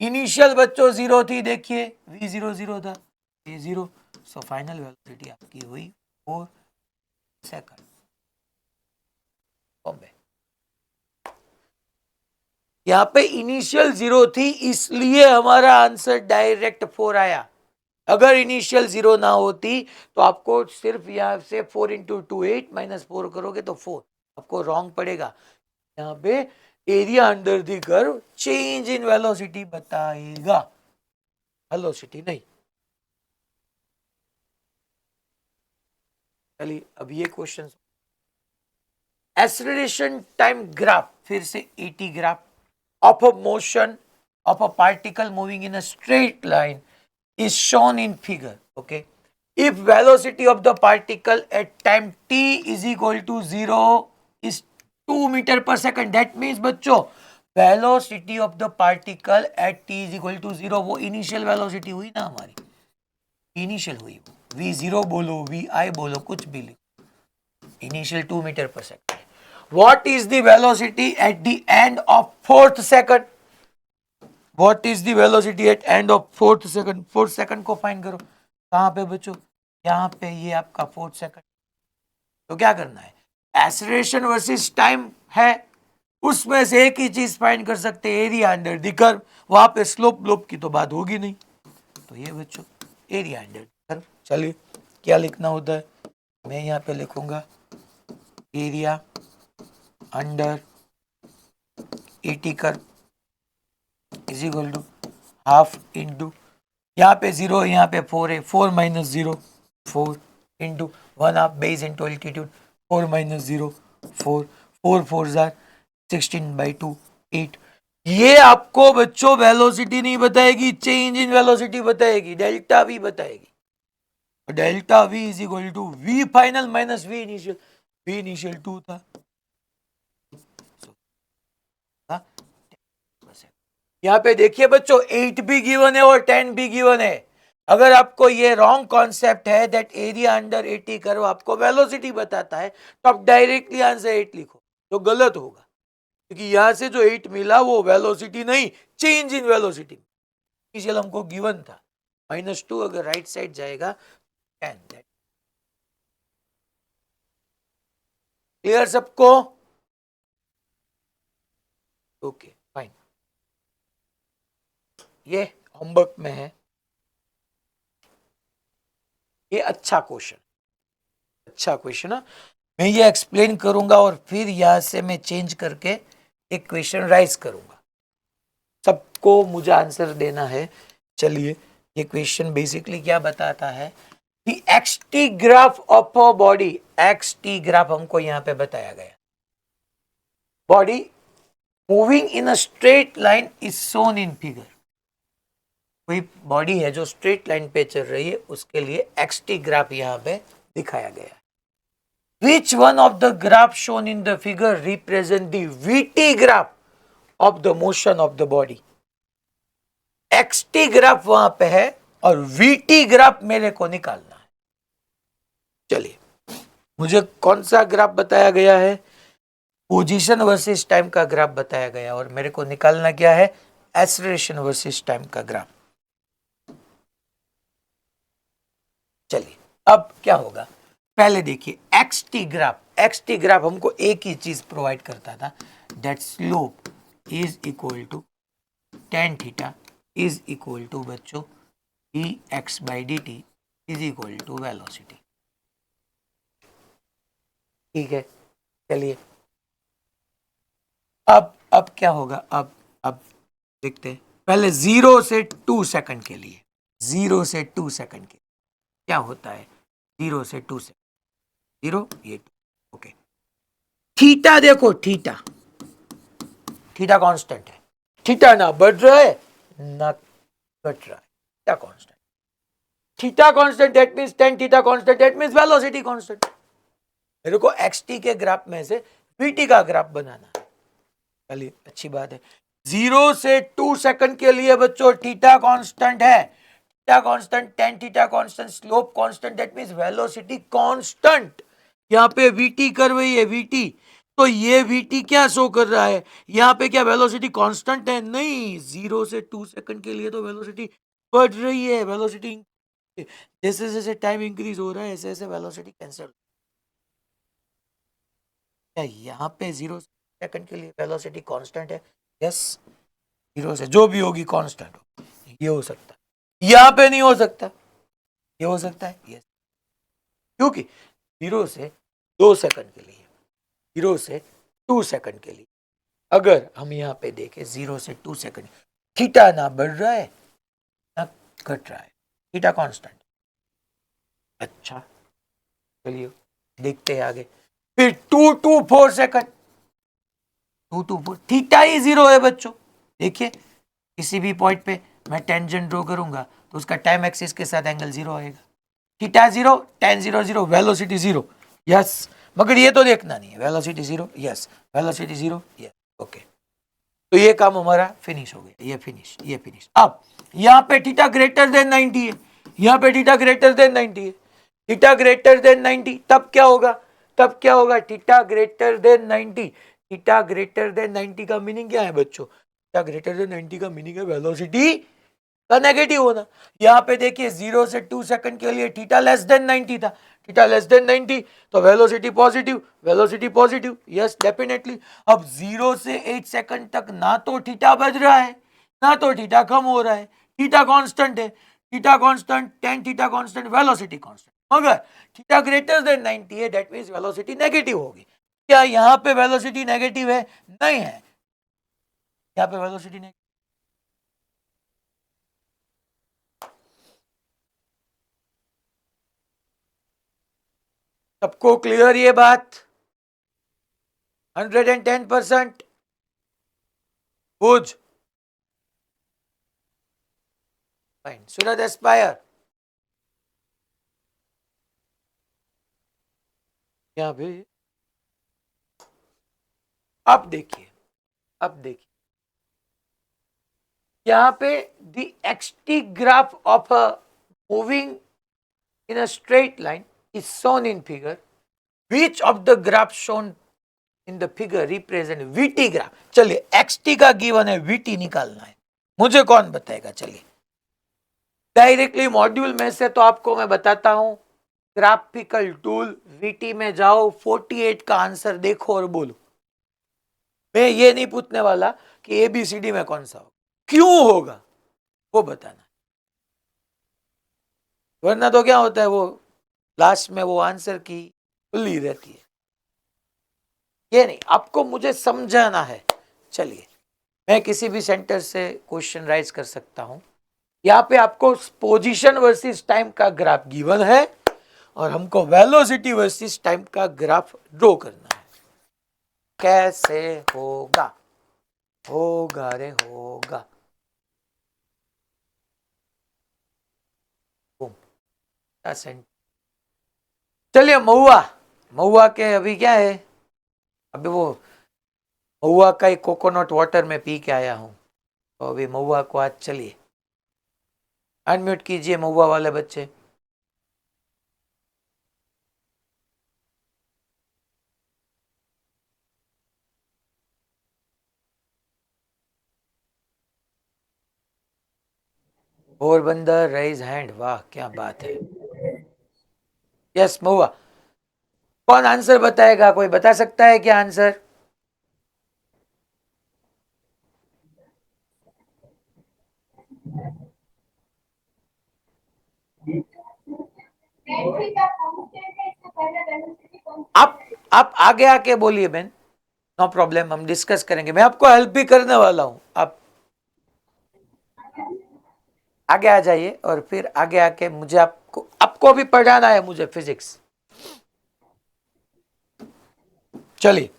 Speaker 1: इनिशियल बच्चों 0 थी, देखिए v 0 0 था, ये 0, सो फाइनल वेलोसिटी आपकी हुई 4 सेकंड। यहाँ पे इनिशियल 0 थी, इसलिए हमारा आंसर डायरेक्ट 4 आया, अगर इनिशियल 0 ना होती तो आपको सिर्फ यहाँ से 4 इंटू 2 8 माइनस 4 करोगे तो 4, आपको रॉन्ग पड़ेगा। यहाँ पे area under the curve change in velocity बताएगा, वेलोसिटी नहीं। चलिए अब ये क्वेश्चन, एक्सेलरेशन टाइम ग्राफ, फिर से eighty graph of a motion of a particle moving in a straight line is shown in figure. Okay, if velocity of the particle at time t is equal to 0 is 2 meter per second, that means बच्चों velocity of the particle at t is equal to 0, वो initial velocity हुई ना हमारी, initial हुई, v0 बोलो vi बोलो कुछ भी लिखो, initial 2 meter per second. What is the velocity at the end of fourth second? What is the velocity at end of fourth second? Fourth second को फाइंड करो, कहाँ पे बच्चों, यहाँ पे, ये आपका फोर्थ सेकंड। तो क्या करना है, एक्सेलरेशन वर्सेस टाइम है, उसमें से एक ही चीज फाइंड कर सकते हैं, एरिया अंडर द कर्व। वहां पे स्लोप ब्लोप की तो बात होगी नहीं, तो ये बच्चों एरिया अंडर द कर्व। चलिए क्या लिखना होता है, मैं यहाँ पे लिखूंगा area under a t curve is equal to half into, यहाँ पे 0, यहाँ पे 4 है, 4 minus 0 4 into 1/2 base into altitude, 4 minus 0 4, 4 4 जार 16/2 8। ये आपको बच्चों वेलोसिटी नहीं बताएगी, चेंज इन वेलोसिटी बताएगी, डेल्टा वी बताएगी। Delta v is equal to v final minus v initial, v initial 2 था, यहाँ पे देखिए बच्चों 8 भी गिवन है और 10 भी गिवन है। अगर आपको ये रॉन्ग कॉन्सेप्ट है दैट एरिया अंडर 80 कर्व आपको वेलोसिटी बताता है, तो आप डायरेक्टली आंसर 8 लिखो, जो गलत होगा, क्योंकि यहां से जो 8 मिला वो वेलोसिटी नहीं, चेंज इन वेलोसिटी। इनिशियल हमको गिवन था -2, अगर राइट साइड जाएगा 10। क्लियर सबको? ओके फाइन, ये होमवर्क में है, ये अच्छा क्वेश्चन, अच्छा क्वेश्चन है। मैं ये एक्सप्लेन करूंगा और फिर यहां से मैं चेंज करके एक क्वेश्चन राइज करूंगा, सबको मुझे आंसर देना है। चलिए ये क्वेश्चन बेसिकली क्या बताता है, the x t graph of a body, x t graph हमको यहां पे बताया गया, body moving in a straight line is shown in figure. कोई बॉडी है जो स्ट्रेट लाइन पे चल रही है, उसके लिए एक्सटी ग्राफ यहां पे दिखाया गया है। Which one of the graph shown in the figure represent the VT graph of the motion of the body? XT graph वहां पे है और VT ग्राफ मेरे को निकालना है। चलिए मुझे कौन सा ग्राफ बताया गया है, पोजीशन वर्सेस टाइम का ग्राफ बताया गया, और मेरे को निकालना क्या है, एक्सेलरेशन वर्सेस टाइम का ग्राफ। चलिए अब क्या होगा, पहले देखिए एक्सटी ग्राफ, एक्सटी ग्राफ हमको एक ही चीज प्रोवाइड करता था, that slope is equal to tan theta is equal to बच्चों dx/dt is equal to velocity. ठीक है, चलिए अब क्या होगा, अब देखते हैं, पहले 0 से 2 सेकंड के लिए, 0 से 2 सेकंड के क्या होता है, 0 से 2 सेकंड 0 ये 2, ओके। थीटा देखो, थीटा, थीटा कांस्टेंट है, थीटा ना बढ़ रहा है ना घट रहा है, theta constant, theta constant that means tan theta constant that means velocity constant. मेरे को xt के ग्राफ में से vt का ग्राफ बनाना है, चलिए अच्छी बात है। 0 से 2 सेकंड के लिए बच्चों थीटा कांस्टेंट है, theta constant, tan theta constant, slope constant that means velocity constant. यहाँ पे vt कर रही है, vt, तो ये vt क्या शो कर रहा है, यहाँ पे क्या वेलोसिटी कांस्टेंट है, नहीं, 0 से 2 सेकंड के लिए तो वेलोसिटी बढ़ रही है, वेलोसिटी जैसे जैसे टाइम इंक्रीज हो रहा है ऐसे ऐसे वेलोसिटी कैंसिल। क्या यहाँ पे 0 सेकंड के लिए वेलोसिटी कांस्टेंट है, यस, 0 से जो भी होगी कांस्टेंट हो, ये हो सकता है, यहाँ पे नहीं हो सकता, ये हो सकता है यस, क्योंकि 0 से 2 सेकंड के लिए, 0 से 2 सेकंड के लिए अगर हम यहाँ पे देखें 0 से 2 सेकंड, थीटा ना बढ़ रहा है ना घट रहा है, थीटा कांस्टेंट। अच्छा चलिए देखते हैं आगे। फिर 2 to 4 सेकंड, 2 to 4, थीटा ही 0 है बच्चों। देखिए किसी भी पॉइंट पे मैं टेंजेंट ड्रॉ करूंगा तो उसका टाइम एक्सिस के साथ एंगल 0 आएगा। Theta 0, tan 0 0, velocity 0, yes. मगर ये तो देखना नहीं है, velocity 0 yes, velocity 0 yes, okay. तो ये काम हमारा फिनिश हो गया, ये फिनिश, ये फिनिश। अब यहाँ पे थीटा ग्रेटर देन 90 है, यहाँ पे थीटा ग्रेटर देन 90 है, थीटा ग्रेटर देन 90, तब क्या होगा, तब क्या होगा, theta greater than 90, theta greater than 90 का मीनिंग क्या है बच्चों, थीटा ग्रेटर देन 90 का मीनिंग है वेलोसिटी का नेगेटिव होना। यहाँ पे देखिए 0 से 2 सेकंड के लिए थीटा लेस देन 90 था, थीटा लेस देन 90 तो velocity positive, velocity positive, yes definitely. अब 0 से 8 सेकंड तक ना तो थीटा बढ़ रहा है ना तो थीटा कम हो रहा है, थीटा कांस्टेंट है, theta constant, tan theta constant, velocity constant. मगर थीटा ग्रेटर देन 90 है, दैट मींस वेलोसिटी नेगेटिव होगी। क्या यहाँ पे वेलोसिटी नेगेटिव है? नहीं है, यहाँ पे वेलोसिटी नेगेटिव। सबको क्लियर ये बात? 110%? Good. Fine. सूरज एस्पायर यहाँ पे, अब देखिए, अब देखिए यहाँ पे the xt graph of a moving in a straight line is shown in figure. Which of the graphs shown in the figure represent vt graph? चलिए xt का गिवन है, vt निकालना है, मुझे कौन बताएगा? चलिए डायरेक्टली मॉड्यूल में से तो आपको मैं बताता हूं, ग्राफिकल टूल वीटी में जाओ, 48 का आंसर देखो और बोलो। मैं ये नहीं पूछने वाला कि एबीसीडी में कौन सा होगा, क्यों होगा वो बताना, वरना तो क्या होता है वो लास्ट में वो आंसर की खुली रहती है। ये नहीं, आपको मुझे समझाना है। चलिए मैं किसी भी सेंटर से क्वेश्चन राइज कर सकता हूं। यहाँ पे आपको पोजीशन वर्सेस टाइम का ग्राफ गिवन है और हमको वेलोसिटी वर्सेस टाइम का ग्राफ ड्रॉ करना है। कैसे होगा? होगा रे होगा। चलिए महुआ, महुआ के अभी क्या है, अभी वो महुआ का ही कोकोनट वाटर में पी के आया हूं, तो अभी महुआ को आज चलिए अनम्यूट कीजिए महुआ वाले बच्चे। पोरबंदर राइज हैंड, वाह क्या बात है। यस महुआ, कौन आंसर बताएगा? कोई बता सकता है क्या आंसर? आप आगे आके बोलिए बहन, नो प्रॉब्लम, हम डिस्कस करेंगे, मैं आपको हेल्प भी करने वाला हूं। आप आगे आ जाइए और फिर आगे आके मुझे आपको आपको भी पढ़ाना है मुझे फिजिक्स। चलिए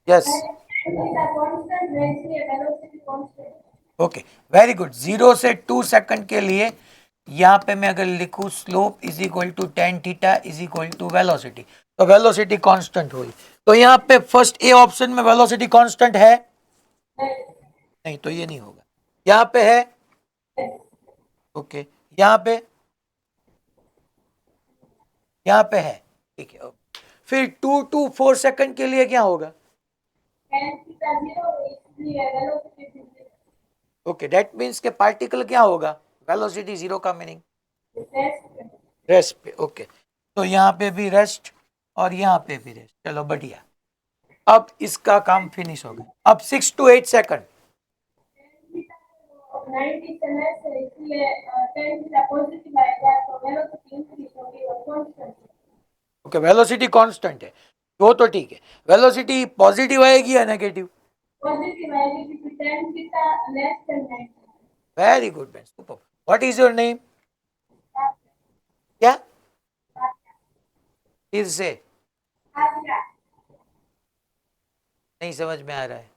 Speaker 1: यस ओके वेरी गुड। 0 से 2 सेकंड के लिए यहाँ पे मैं अगर लिखूं slope is equal to tan theta is equal to velocity, तो वेलोसिटी कांस्टेंट हुई। तो यहाँ पे फर्स्ट ए ऑप्शन में वेलोसिटी कांस्टेंट है? नहीं, तो ये नहीं होगा। यहाँ पे है? ओके यहाँ पे, यहाँ पे है, ठीक है। फिर 2 to 4 सेकंड के लिए क्या होगा? ओके दैट मीन्स के पार्टिकल क्या होगा? वेलोसिटी 0 का मीनिंग रेस्ट पे। ओके तो यहाँ पे भी रेस्ट और यहाँ पे भी रेस्ट, चलो बढ़िया। अब इसका काम फिनिश हो गया। अब 6 to 8 सेकंड,
Speaker 3: 90 से लेस है, इसलिए 10 थीटा पॉजिटिव आएगा, तो वेलोसिटी इंक्रीज होगी और कांस्टेंट।
Speaker 1: ओके, वेलोसिटी कांस्टेंट है, वो तो ठीक है। वेलोसिटी पॉजिटिव आएगी या नेगेटिव?
Speaker 3: पॉजिटिव आएगी क्योंकि 10 theta less than 90।
Speaker 1: Very good man, super. What is your name? क्या? फिर से नहीं समझ में आ रहा है।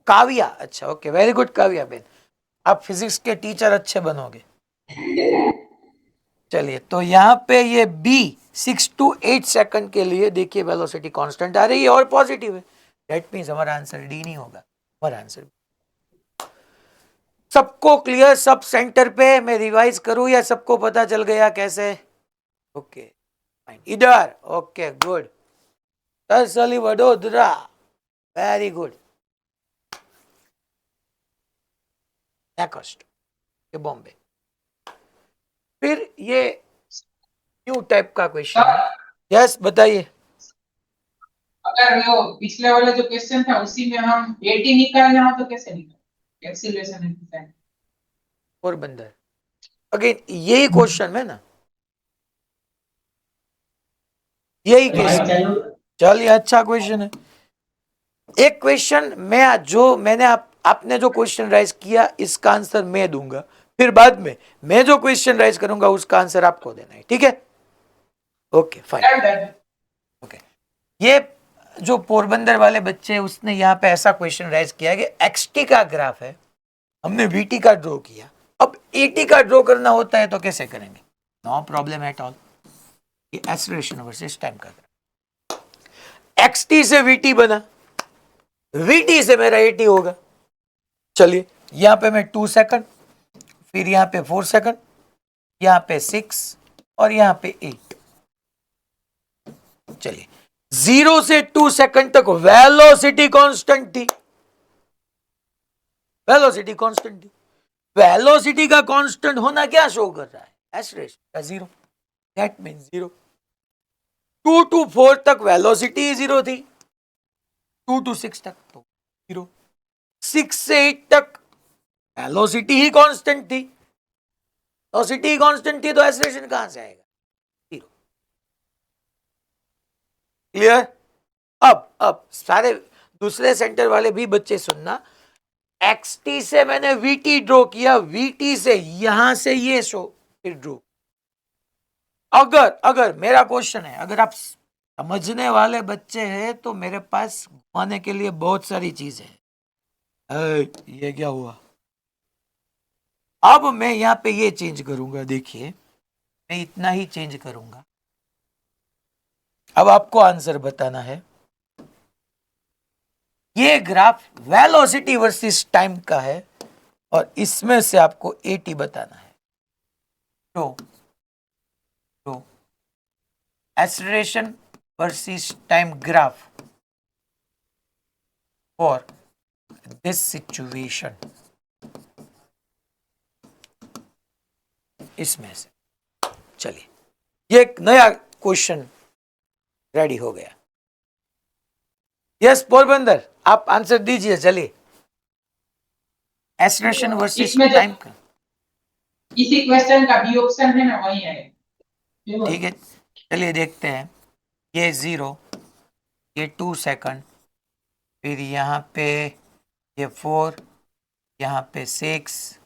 Speaker 1: काव्या, अच्छा okay, very good Kavya Ben, आप फिजिक्स के टीचर अच्छे बनोगे। चलिए, तो यहाँ पे ये बी 6 to 8 सेकंड के लिए देखिए वेलोसिटी कांस्टेंट आ रही है और पॉजिटिव है, दैट मींस हमारा आंसर डी नहीं होगा, हमारा आंसर। सबको क्लियर? सब सेंटर पे मैं रिवाइज करूं या सबको पता चल गया कैसे? ओके फाइन, इधर okay good, Tarsali Vadodara, very good, next Bombay. फिर ये न्यू टाइप का क्वेश्चन है। यस बताइए।
Speaker 4: अगर वो पिछले वाले जो क्वेश्चन था उसी में हम 80 निकालना हो तो कैसे निकालें? एक्सीलरेशन एंड
Speaker 1: पोरबंदर, अगेन यही क्वेश्चन है ना, यही केस। चलिए अच्छा क्वेश्चन है। एक क्वेश्चन मैंने आपने जो क्वेश्चन राइज किया इसका आंसर मैं दूंगा, फिर बाद में मैं जो क्वेश्चन राइज करूंगा उसका आंसर आपको देना है, ठीक है? Okay fine. ओके, ये जो पोरबंदर वाले बच्चे उसने यहाँ पे ऐसा क्वेश्चन राइज किया कि एक्सटी का ग्राफ है, हमने वीटी का ड्रॉ किया, अब एटी का ड्रॉ करना होता है तो कैसे करेंगे? नो प्रॉब्लम एट ऑल, ये एक्सीलरेशन वर्सेस टाइम का ग्राफ, एक्सटी से वीटी बना, वीटी से मेरा एटी होगा। चलिए यहां पे मैं 2 सेकंड, फिर यहां पे 4 सेकंड, यहां पे 6 और यहां पे 8। चलिए 0 से 2 सेकंड तक वेलोसिटी कांस्टेंट थी, वेलोसिटी कांस्टेंट थी। वेलोसिटी का कांस्टेंट होना क्या शो कर रहा है? एक्सीलरेशन का 0, दैट मींस 0। 2 to 4 तक वेलोसिटी 0 थी, 2 to 6 तक तो 0, 6 से 8 तक वेलोसिटी ही कांस्टेंट थी, वेलोसिटी कांस्टेंट थी तो एक्सीलरेशन कहां से आएगा? 0। क्लियर? अब सारे दूसरे सेंटर वाले भी बच्चे सुनना, एक्सटी से मैंने वीटी ड्रॉ किया, वीटी से यहां से ये शो फिर ड्रॉ। अगर मेरा क्वेश्चन है, अगर आप समझने वाले बच्चे हैं तो मेरे पास घुमाने के लिए बहुत सारी चीजें हैं। ये क्या हुआ? अब मैं यहां पे ये चेंज करूंगा, देखिए मैं इतना ही चेंज करूंगा। अब आपको आंसर बताना है। ये ग्राफ वेलोसिटी वर्सेस टाइम का है और इसमें से आपको 80 बताना है। तो acceleration versus time graph for this situation, इसमें से चलिए ये एक नया क्वेश्चन रेडी हो गया। यस पोरबंदर, आप आंसर दीजिए। चलिए एक्सीलरेशन वर्सेस टाइम का,
Speaker 4: इसी क्वेश्चन का बी ऑप्शन है ना, वही है।
Speaker 1: ठीक है चलिए देखते हैं। ये 0, ये 2 सेकंड, फिर यहाँ पे ये 4, यहाँ पे 6,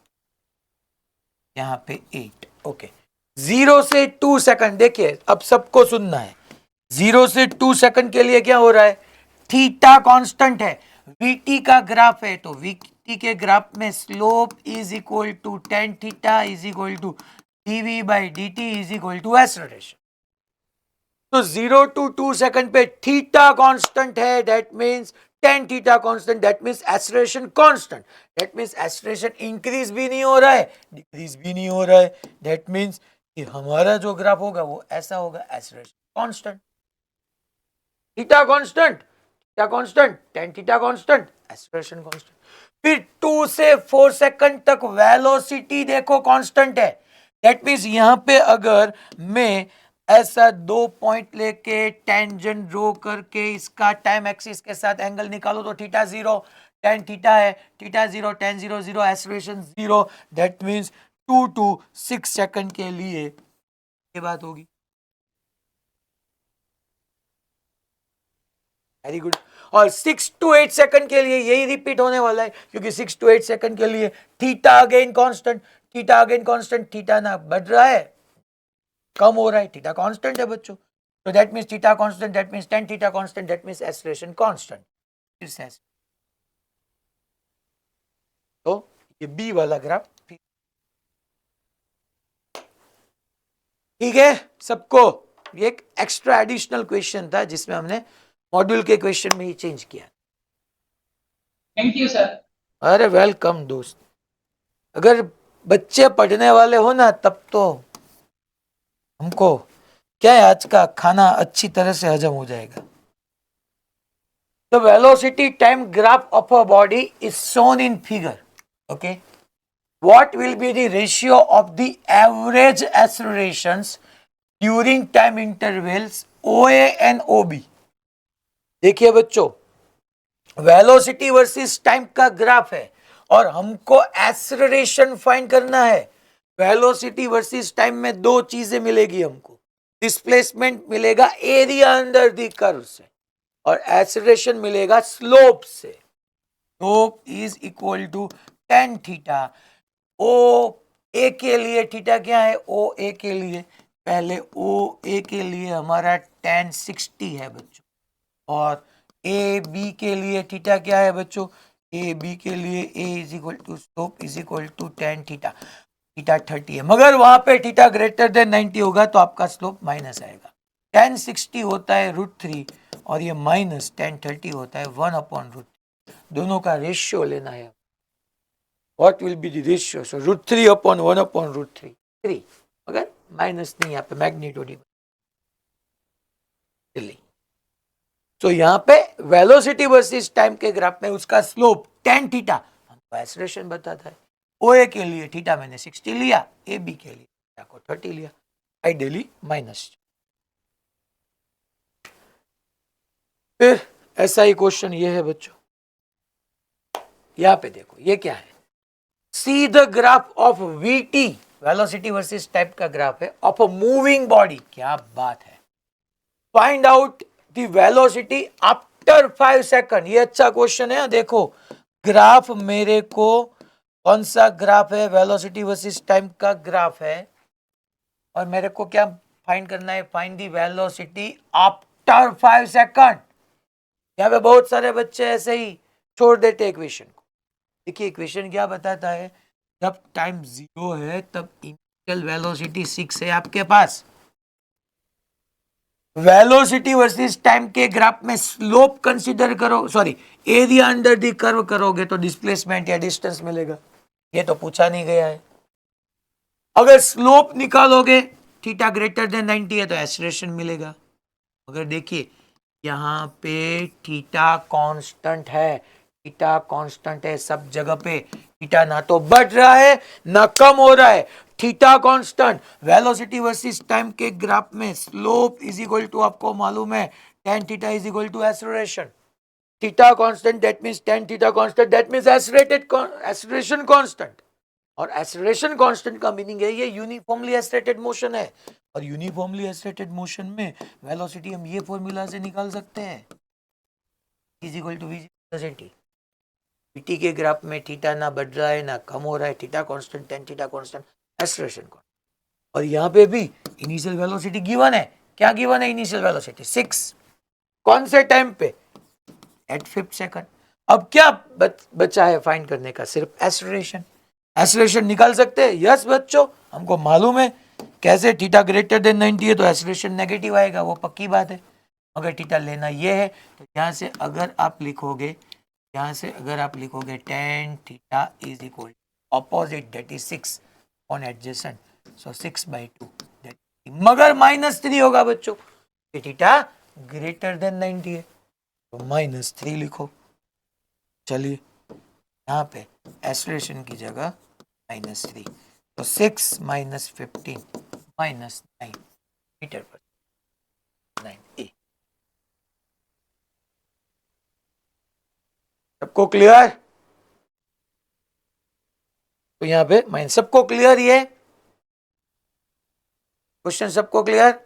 Speaker 1: यहाँ पे 8। ओके 0 से 2 सेकंड, देखिए अब सबको सुनना है। 0 से 2 सेकंड के लिए क्या हो रहा है? थीटा कांस्टेंट है, वीटी का ग्राफ है, तो वीटी के ग्राफ में slope is equal to tan theta is equal to dv by dt is equal to acceleration. तो 0 to 2 सेकंड पे थीटा कांस्टेंट है, that means tan theta constant, that means acceleration constant, that means acceleration increase भी नहीं हो रहा है, decrease भी नहीं हो रहा है, दैट मींस कि हमारा जो ग्राफ होगा वो ऐसा होगा, acceleration constant, theta constant, theta constant, tan theta constant, acceleration constant. फिर 2 से 4 सेकंड तक वेलोसिटी देखो कांस्टेंट है, दैट मींस यहां पे अगर मैं ऐसा 2 पॉइंट लेके टेंजेंट ड्रॉ करके इसका टाइम एक्सिस के साथ एंगल निकालो तो थीटा 0, tan थीटा है, theta 0, tan 0 0, acceleration 0, that means 2 to 6 second के लिए ये बात होगी। Very good. और 6 to 8 सेकंड के लिए यही रिपीट होने वाला है, क्योंकि 6 to 8 सेकंड के लिए theta again constant, theta again constant, theta ना बढ़ रहा है कम हो रहा है, थीटा कांस्टेंट है बच्चों। तो that means theta constant, that means tan theta constant, that means acceleration constant. फिर से तो ये बी वाला ग्राफ ठीक है सबको। ये एक एक्स्ट्रा एडिशनल क्वेश्चन था जिसमें हमने मॉड्यूल के क्वेश्चन में ही चेंज किया।
Speaker 4: Thank you sir.
Speaker 1: अरे वेलकम दोस्त। अगर बच्चे पढ़ने वाले हो ना तब तो हमको क्या है, आज का खाना अच्छी तरह से हजम हो जाएगा। The velocity time graph of a body is shown in figure. Okay. What will be the ratio of the average accelerations during time intervals OA and OB? देखिए बच्चों, वेलोसिटी वर्सेस टाइम का ग्राफ है और हमको acceleration find करना है। Velocity versus time में दो चीजें मिलेगी हमको, डिस्प्लेसमेंट मिलेगा एरिया अंडर द कर्व से और एक्सेलरेशन मिलेगा स्लोप से। Slope is equal to tan theta. O A के लिए थीटा क्या है, ओ ए के लिए पहले ओ ए के लिए हमारा tan 60 है बच्चों, और ए बी के लिए थीटा क्या है बच्चों, ए बी के लिए A is equal to slope is equal to tan theta, theta 30 है। मगर वहां पे थीटा ग्रेटर देन 90 होगा तो आपका स्लोप माइनस आएगा। tan 60 होता है √3 और ये माइनस tan 30 होता है 1/√3। दोनों का रेशियो लेना है। What will be the ratio? So √3 upon 1/√3, 3, मगर माइनस नहीं, यहाँ पे मैग्नीट्यूड। तो यहाँ पे वेलोसिटी वर्सेस टाइम के ग्राफ में उसका स्लोप tan थीटा हमको एक्सेलरेशन बताता है। ओ ए के लिए थीटा मैंने 60 लिया, ए बी के लिए थीटा को 30 लिया, आइडियली माइनस। फिर ऐसा ही क्वेश्चन ये है बच्चों, यहाँ पे देखो ये क्या है, see the graph of VT, velocity versus time का ग्राफ है, ऑफ अ मूविंग बॉडी। क्या बात है। Find out the velocity after 5 second. ये अच्छा क्वेश्चन है। देखो ग्राफ मेरे को कौन सा ग्राफ है, वेलोसिटी वर्सेस टाइम का ग्राफ है, और मेरे को क्या फाइंड करना है, find the velocity after 5 second. यहाँ पे बहुत सारे बच्चे ऐसे ही छोड़ देते इक्वेशन को। देखिए इक्वेशन क्या बताता है, जब टाइम 0 है तब इनिशियल वेलोसिटी 6 है आपके पास। वेलोसिटी वर्सेस टाइम के ग्राफ में स्लोप कंसीडर करो, sorry area under the curve करोगे तो डिस्प्लेसमेंट या डिस्टेंस मिलेगा। ये तो पूछा नहीं गया है। अगर स्लोप निकालोगे थीटा ग्रेटर देन 90 है तो एक्सेलरेशन मिलेगा। अगर देखिए यहाँ पे थीटा कांस्टेंट है, थीटा कांस्टेंट है सब जगह पे, थीटा ना तो बढ़ रहा है ना कम हो रहा है, theta constant. Velocity versus time के ग्राफ में स्लोप इज इक्वल टू आपको मालूम है tan theta is equal to acceleration. Theta constant that means tan theta constant that means acceleration constant. और एक्सेलरेशन कांस्टेंट का मीनिंग है ये यूनिफॉर्मली एक्सेलरेटेड मोशन है, और यूनिफॉर्मली एक्सेलरेटेड मोशन में वेलोसिटी हम ये फॉर्मूला से निकाल सकते हैं, is equal to v velocity. V t के ग्राफ में थीटा ना बढ़ रहा है ना कम हो रहा है, theta constant tan theta constant acceleration constant. और यहाँ पे भी इनिशियल वेलोसिटी गिवन है। क्या गिवन है इनिशियल वेलोसिटी? 6। कौन से टाइम पे? एट 5 सेकंड। अब क्या बचा है फाइंड करने का? सिर्फ एक्सेलरेशन। एक्सेलरेशन निकाल सकते हैं? यस बच्चों, हमको मालूम है कैसे। थीटा ग्रेटर देन 90 है तो एक्सेलरेशन नेगेटिव आएगा, वो पक्की बात है। अगर थीटा लेना ये है तो यहाँ से अगर आप लिखोगे, यहाँ से अगर आप लिखोगे tan theta is equal opposite that is 6 on adjacent, so 6/2 मगर -3 होगा बच्चों, थीटा ग्रेटर देन 90 है तो -3 लिखो। चलिए यहाँ पे एक्सेलरेशन की जगह -3, तो 6 - 15 -9 मीटर पर 9 ए। सबको क्लियर? तो यहाँ पे माइन सबको क्लियर, ये क्वेश्चन सबको क्लियर?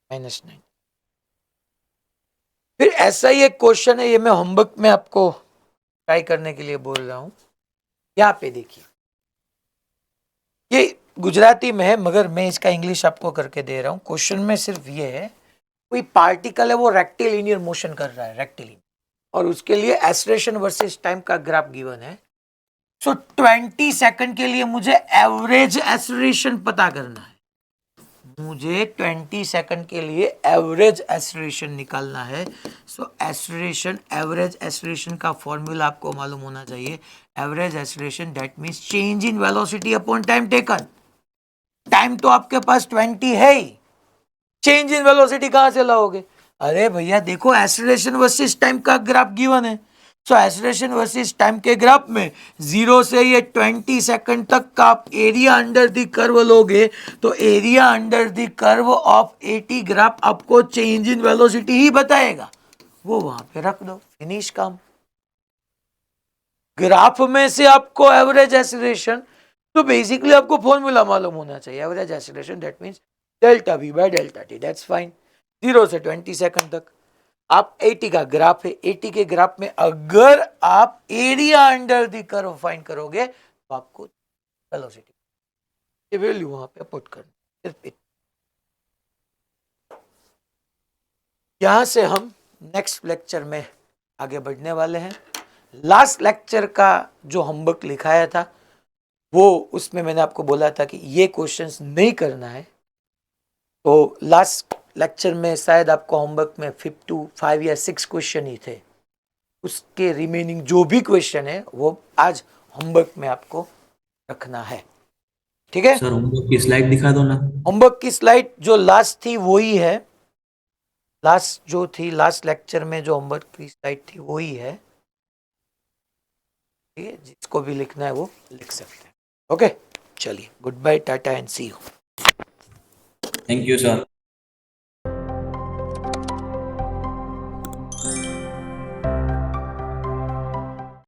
Speaker 1: -9। फिर ऐसा ही एक क्वेश्चन है, ये मैं होमवर्क में आपको ट्राई करने के लिए बोल रहा हूं। यहाँ पे देखिए, ये गुजराती में है मगर मैं इसका इंग्लिश आपको करके दे रहा हूं। क्वेश्चन में सिर्फ ये है, कोई पार्टिकल है वो रेक्टिलिनियर मोशन कर रहा है, रेक्टिलिनियर, और उसके लिए एक्सेलरेशन वर्सेस टाइम का ग्राफ गिवन है। सो 20 सेकंड के लिए मुझे एवरेज एक्सेलरेशन पता करना है। मुझे 20 सेकंड के लिए एवरेज एक्सेलरेशन निकालना है। सो एक्सेलरेशन, एवरेज एक्सेलरेशन का फॉर्मूला आपको मालूम होना चाहिए। Average acceleration that means change in velocity upon time taken. Time तो आपके पास 20 है ही, चेंज इन वेलोसिटी कहां से लाओगे? अरे भैया देखो, एक्सेलरेशन वर्सेस टाइम का ग्राफ गिवन है। सो एक्सेलरेशन वर्सेस टाइम के ग्राफ में 0 से ये 20 सेकंड तक का आप एरिया अंडर द कर्व लोगे, तो area under the curve of 80 graph आपको चेंज इन वेलोसिटी ही बताएगा। वो वहां पे रख दो, फिनिश काम। ग्राफ में से आपको एवरेज एक्सेलरेशन, तो बेसिकली आपको फॉर्मूला मालूम होना चाहिए। Average acceleration that means delta v by delta T, that's fine. 0 से 20 सेकंड तक आप 80 का ग्राफ है, 80 के ग्राफ में अगर आप area under the curve find करोगे तो आपको वेलोसिटी ये वैल्यू वहां पे पुट करनी। सिर्फ यहां से हम नेक्स्ट लेक्चर में आगे बढ़ने वाले हैं। लास्ट लेक्चर का जो होमवर्क लिखाया था वो, उसमें मैंने आपको बोला था कि ये क्वेश्चंस नहीं करना है। तो लास्ट लेक्चर में शायद आपको होमवर्क में 5 या 6 क्वेश्चन ही थे। उसके रिमेनिंग जो भी क्वेश्चन है वो आज होमवर्क में आपको रखना है, ठीक है?
Speaker 5: सर होमवर्क की स्लाइड दिखा दो ना।
Speaker 1: होमवर्क की स्लाइड जो लास्ट थी वही है, लास्ट जो थी लास्ट लेक्चर में जो होमवर्क की स्लाइड थी वही है, ठीक है? जिसको भी लिखना है वो लिख सकते हैं। ओके, चलिए, good bye, tata and see you.
Speaker 5: Thank you sir.